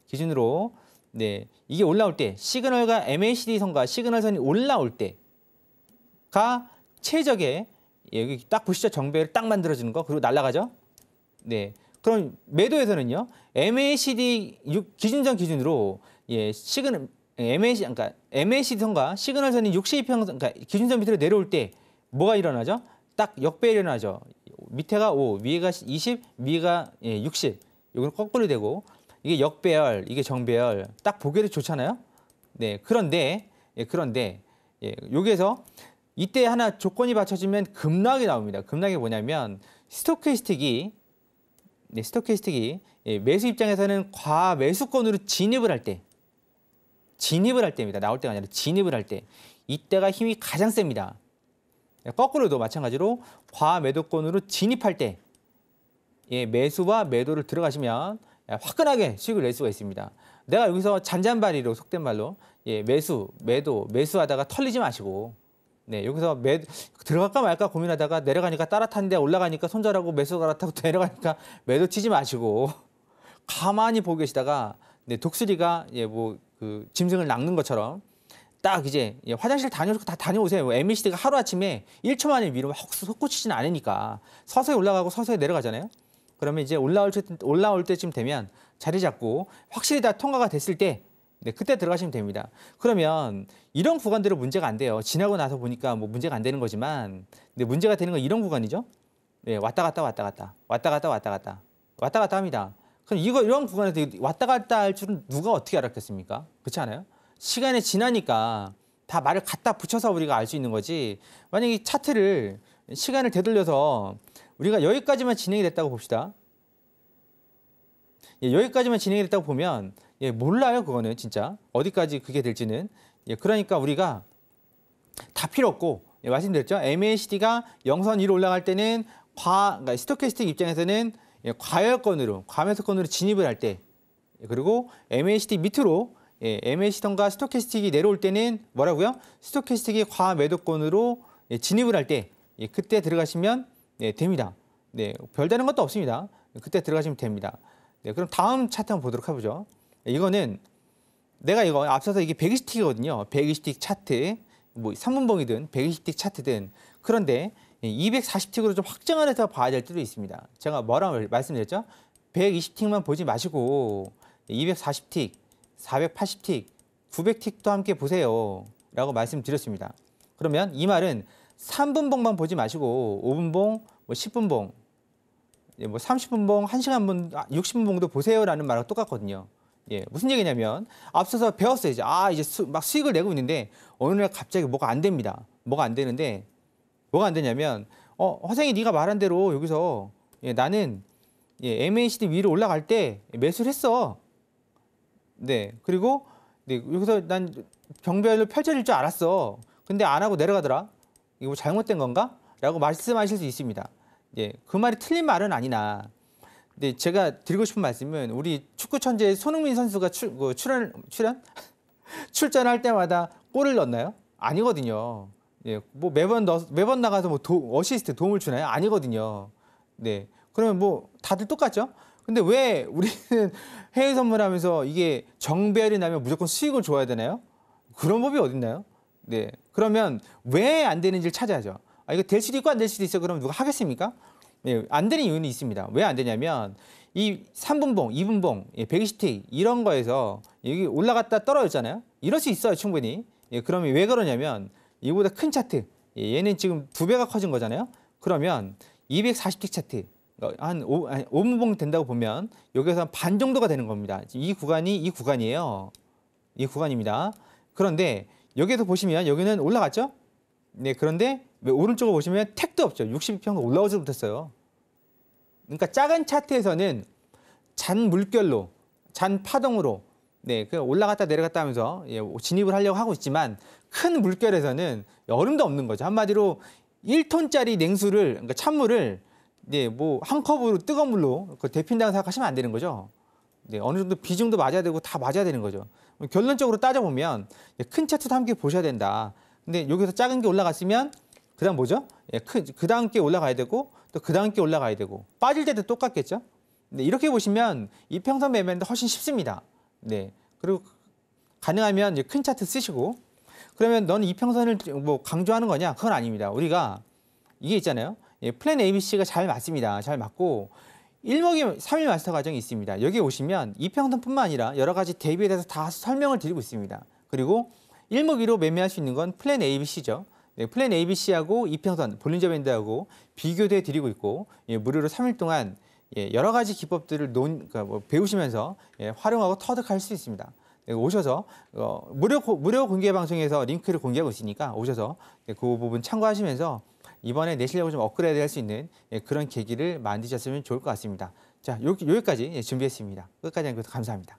기준으로 네, 이게 올라올 때 시그널과 MACD 선과 시그널 선이 올라올 때가 최적의 여기 딱 보시죠. 정배를 딱 만들어지는 거. 그리고 날아가죠. 네. 그럼 매도에서는요. MACD 기준선 기준으로 MACD 선과 시그널 선이 62평선 그러니까 기준선 밑으로 내려올 때 뭐가 일어나죠? 딱 역배열이 일어나죠. 밑에가 5, 위에가 20, 위가 60. 이건 거꾸로 되고 이게 역배열, 이게 정배열. 딱 보기에도 좋잖아요. 네. 그런데 여기에서 이때 하나 조건이 받쳐지면 급락이 나옵니다. 급락이 뭐냐면 스토캐스틱이 매수 입장에서는 과매수권으로 진입을 할 때입니다. 나올 때가 아니라 진입을 할 때. 이때가 힘이 가장 셉니다. 거꾸로도 마찬가지로 과매도권으로 진입할 때 매수와 매도를 들어가시면 화끈하게 수익을 낼 수가 있습니다. 내가 여기서 잔잔바리로 속된 말로 매수하다가 털리지 마시고 네, 여기서 들어갈까 말까 고민하다가 내려가니까 따라 탔는데 올라가니까 손절하고 매수 갈아타고 내려가니까 매도 치지 마시고 가만히 보고 계시다가 네, 독수리가 그 짐승을 낚는 것처럼 딱 이제 화장실 다 다녀오세요. MACD가 하루아침에 1초 만에 위로 솟구치지는 않으니까 서서히 올라가고 서서히 내려가잖아요. 그러면 이제 올라올 때쯤 되면 자리 잡고 확실히 다 통과가 됐을 때 네, 그때 들어가시면 됩니다. 그러면 이런 구간대로 문제가 안 돼요. 지나고 나서 보니까 뭐 문제가 안 되는 거지만 근데 문제가 되는 건 이런 구간이죠. 네, 왔다 갔다 합니다. 그럼 이런 구간에서 왔다 갔다 할 줄은 누가 어떻게 알았겠습니까? 그렇지 않아요? 시간이 지나니까 다 말을 갖다 붙여서 우리가 알 수 있는 거지. 만약에 이 차트를 시간을 되돌려서 우리가 여기까지만 진행이 됐다고 봅시다. 여기까지만 진행이 됐다고 보면 몰라요. 그거는 진짜 어디까지 그게 될지는. 그러니까 우리가 다 필요 없고 말씀드렸죠. MACD가 영선 위로 올라갈 때는 그러니까 스토캐스틱 입장에서는 과매수권으로 진입을 할 때 그리고 MACD 밑으로 MACD과 스토캐스틱이 내려올 때는 뭐라고요? 스토캐스틱이 과매도권으로 진입을 할 때 그때 들어가시면 됩니다. 네, 별다른 것도 없습니다. 그때 들어가시면 됩니다. 네, 그럼 다음 차트 한번 보도록 해보죠. 이거는 내가 이거 앞서서 이게 120틱이거든요. 120틱 차트, 뭐 3분봉이든 120틱 차트든 그런데 240틱으로 좀 확정을 해서 봐야 될 때도 있습니다. 제가 뭐라고 말씀드렸죠? 120틱만 보지 마시고 240틱, 480틱, 900틱도 함께 보세요. 라고 말씀드렸습니다. 그러면 이 말은 3분봉만 보지 마시고 5분봉, 뭐 10분봉, 뭐 30분봉, 1시간분, 60분봉도 보세요라는 말하고 똑같거든요. 예, 무슨 얘기냐면 앞서서 배웠어요. 이제 막 수익을 내고 있는데 어느 날 갑자기 뭐가 안 됩니다. 뭐가 안 되는데 뭐가 안 되냐면 허생이 네가 말한 대로 여기서 나는 MACD 위로 올라갈 때 매수를 했어. 네, 그리고 여기서 난 경별로 펼쳐질 줄 알았어. 근데 안 하고 내려가더라. 이거 뭐 잘못된 건가? 라고 말씀하실 수 있습니다. 예, 그 말이 틀린 말은 아니나. 근데 제가 드리고 싶은 말씀은 우리 축구 천재 손흥민 선수가 출전할 때마다 골을 넣나요? 아니거든요. 예, 뭐 매번 나가서 뭐 어시스트 도움을 주나요? 아니거든요. 네, 그러면 뭐 다들 똑같죠? 근데 왜 우리는 해외 선물하면서 이게 정배열이 나면 무조건 수익을 줘야 되나요? 그런 법이 어딨나요? 네, 그러면 왜 안 되는지를 찾아야죠. 이거 될 수도 있고 안 될 수도 있어. 그럼 누가 하겠습니까? 네, 안 되는 이유는 있습니다. 왜 안 되냐면 이 3분봉, 2분봉, 120T 이런 거에서 여기 올라갔다 떨어졌잖아요. 이럴 수 있어요, 충분히. 예, 그러면 왜 그러냐면 이보다 큰 차트, 얘는 지금 2배가 커진 거잖아요. 그러면 240T 차트, 한 5분봉 된다고 보면 여기서 반 정도가 되는 겁니다. 이 구간이에요. 이 구간입니다. 그런데 여기에서 보시면 여기는 올라갔죠? 네, 그런데 오른쪽을 보시면 택도 없죠. 60평도 올라오지 못했어요. 그러니까 작은 차트에서는 잔 물결로, 잔 파동으로 그 올라갔다 내려갔다 하면서 진입을 하려고 하고 있지만 큰 물결에서는 얼음도 없는 거죠. 한마디로 1톤짜리 냉수를, 그러니까 찬물을 뭐 한 컵으로 뜨거운 물로 데핀다고 생각하시면 안 되는 거죠. 네, 어느 정도 비중도 맞아야 되고 다 맞아야 되는 거죠. 결론적으로 따져보면 큰 차트도 함께 보셔야 된다. 근데 여기서 작은 게 올라갔으면 그다음 뭐죠? 그다음 게 올라가야 되고 또 그다음 게 올라가야 되고 빠질 때도 똑같겠죠? 네, 이렇게 보시면 이평선 매매는 훨씬 쉽습니다. 네, 그리고 가능하면 큰 차트 쓰시고 그러면 너는 이평선을 뭐 강조하는 거냐? 그건 아닙니다. 우리가 이게 있잖아요. 플랜 ABC가 잘 맞습니다. 잘 맞고 일목이 3일 마스터 과정이 있습니다. 여기 오시면 이평선뿐만 아니라 여러 가지 대비에 대해서 다 설명을 드리고 있습니다. 그리고 일목이로 매매할 수 있는 건 플랜 ABC죠. 네, 플랜 ABC하고 이평선, 볼린저 밴드하고 비교돼 드리고 있고 무료로 3일 동안 여러 가지 기법들을 배우시면서 활용하고 터득할 수 있습니다. 네, 오셔서 무료 공개 방송에서 링크를 공개하고 있으니까 오셔서 그 부분 참고하시면서 이번에 내 실력을 좀 업그레이드 할 수 있는 그런 계기를 만드셨으면 좋을 것 같습니다. 자, 여기까지 준비했습니다. 끝까지 해주셔서 감사합니다.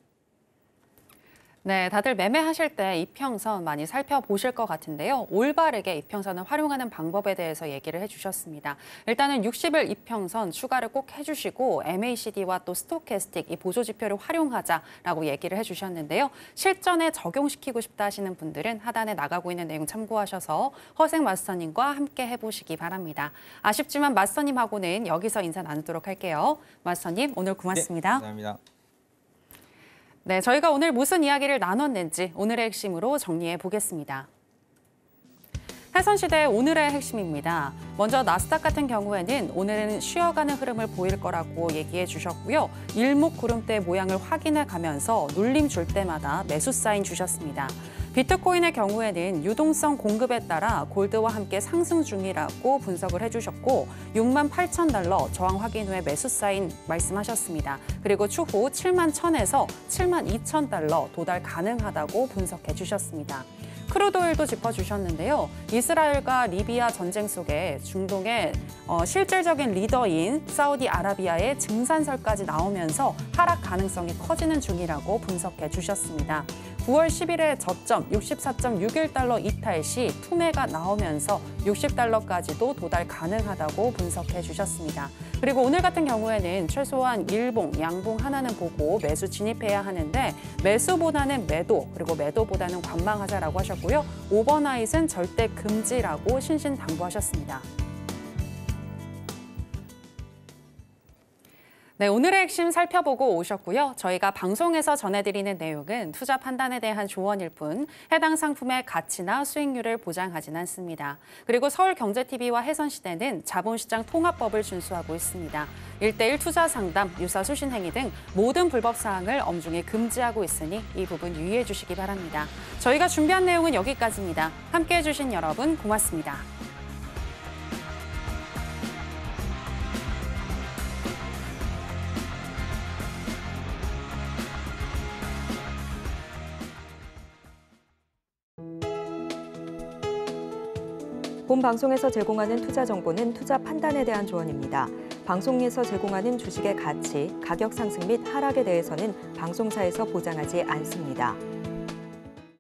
네, 다들 매매하실 때 이평선 많이 살펴보실 것 같은데요. 올바르게 이평선을 활용하는 방법에 대해서 얘기를 해주셨습니다. 일단은 60일 이평선 추가를 꼭 해주시고 MACD와 또 스토캐스틱 이 보조지표를 활용하자라고 얘기를 해주셨는데요. 실전에 적용시키고 싶다 하시는 분들은 하단에 나가고 있는 내용 참고하셔서 허생 마스터님과 함께 해보시기 바랍니다. 아쉽지만 마스터님하고는 여기서 인사 나누도록 할게요. 마스터님 오늘 고맙습니다. 네, 감사합니다. 네, 저희가 오늘 무슨 이야기를 나눴는지 오늘의 핵심으로 정리해 보겠습니다. 해선시대의 오늘의 핵심입니다. 먼저 나스닥 같은 경우에는 오늘은 쉬어가는 흐름을 보일 거라고 얘기해 주셨고요. 일목구름대 모양을 확인해 가면서 눌림 줄 때마다 매수 사인 주셨습니다. 비트코인의 경우에는 유동성 공급에 따라 골드와 함께 상승 중이라고 분석을 해주셨고 68,000달러 저항 확인 후에 매수 사인 말씀하셨습니다. 그리고 추후 71,000에서 72,000달러 도달 가능하다고 분석해 주셨습니다. 크루드오일도 짚어주셨는데요. 이스라엘과 리비아 전쟁 속에 중동의 실질적인 리더인 사우디아라비아의 증산설까지 나오면서 하락 가능성이 커지는 중이라고 분석해 주셨습니다. 9월 10일에 저점 64.61달러 이탈 시 투매가 나오면서 60달러까지도 도달 가능하다고 분석해 주셨습니다. 그리고 오늘 같은 경우에는 최소한 일봉, 양봉 하나는 보고 매수 진입해야 하는데 매수보다는 매도, 그리고 매도보다는 관망하자라고 하셨고요. 오버나잇은 절대 금지라고 신신당부하셨습니다. 네, 오늘의 핵심 살펴보고 오셨고요. 저희가 방송에서 전해드리는 내용은 투자 판단에 대한 조언일 뿐 해당 상품의 가치나 수익률을 보장하진 않습니다. 그리고 서울경제TV와 해선시대는 자본시장 통합법을 준수하고 있습니다. 1:1 투자 상담, 유사 수신 행위 등 모든 불법 사항을 엄중히 금지하고 있으니 이 부분 유의해 주시기 바랍니다. 저희가 준비한 내용은 여기까지입니다. 함께해 주신 여러분 고맙습니다. 본 방송에서 제공하는 투자 정보는 투자 판단에 대한 조언입니다. 방송에서 제공하는 주식의 가치, 가격 상승 및 하락에 대해서는 방송사에서 보장하지 않습니다.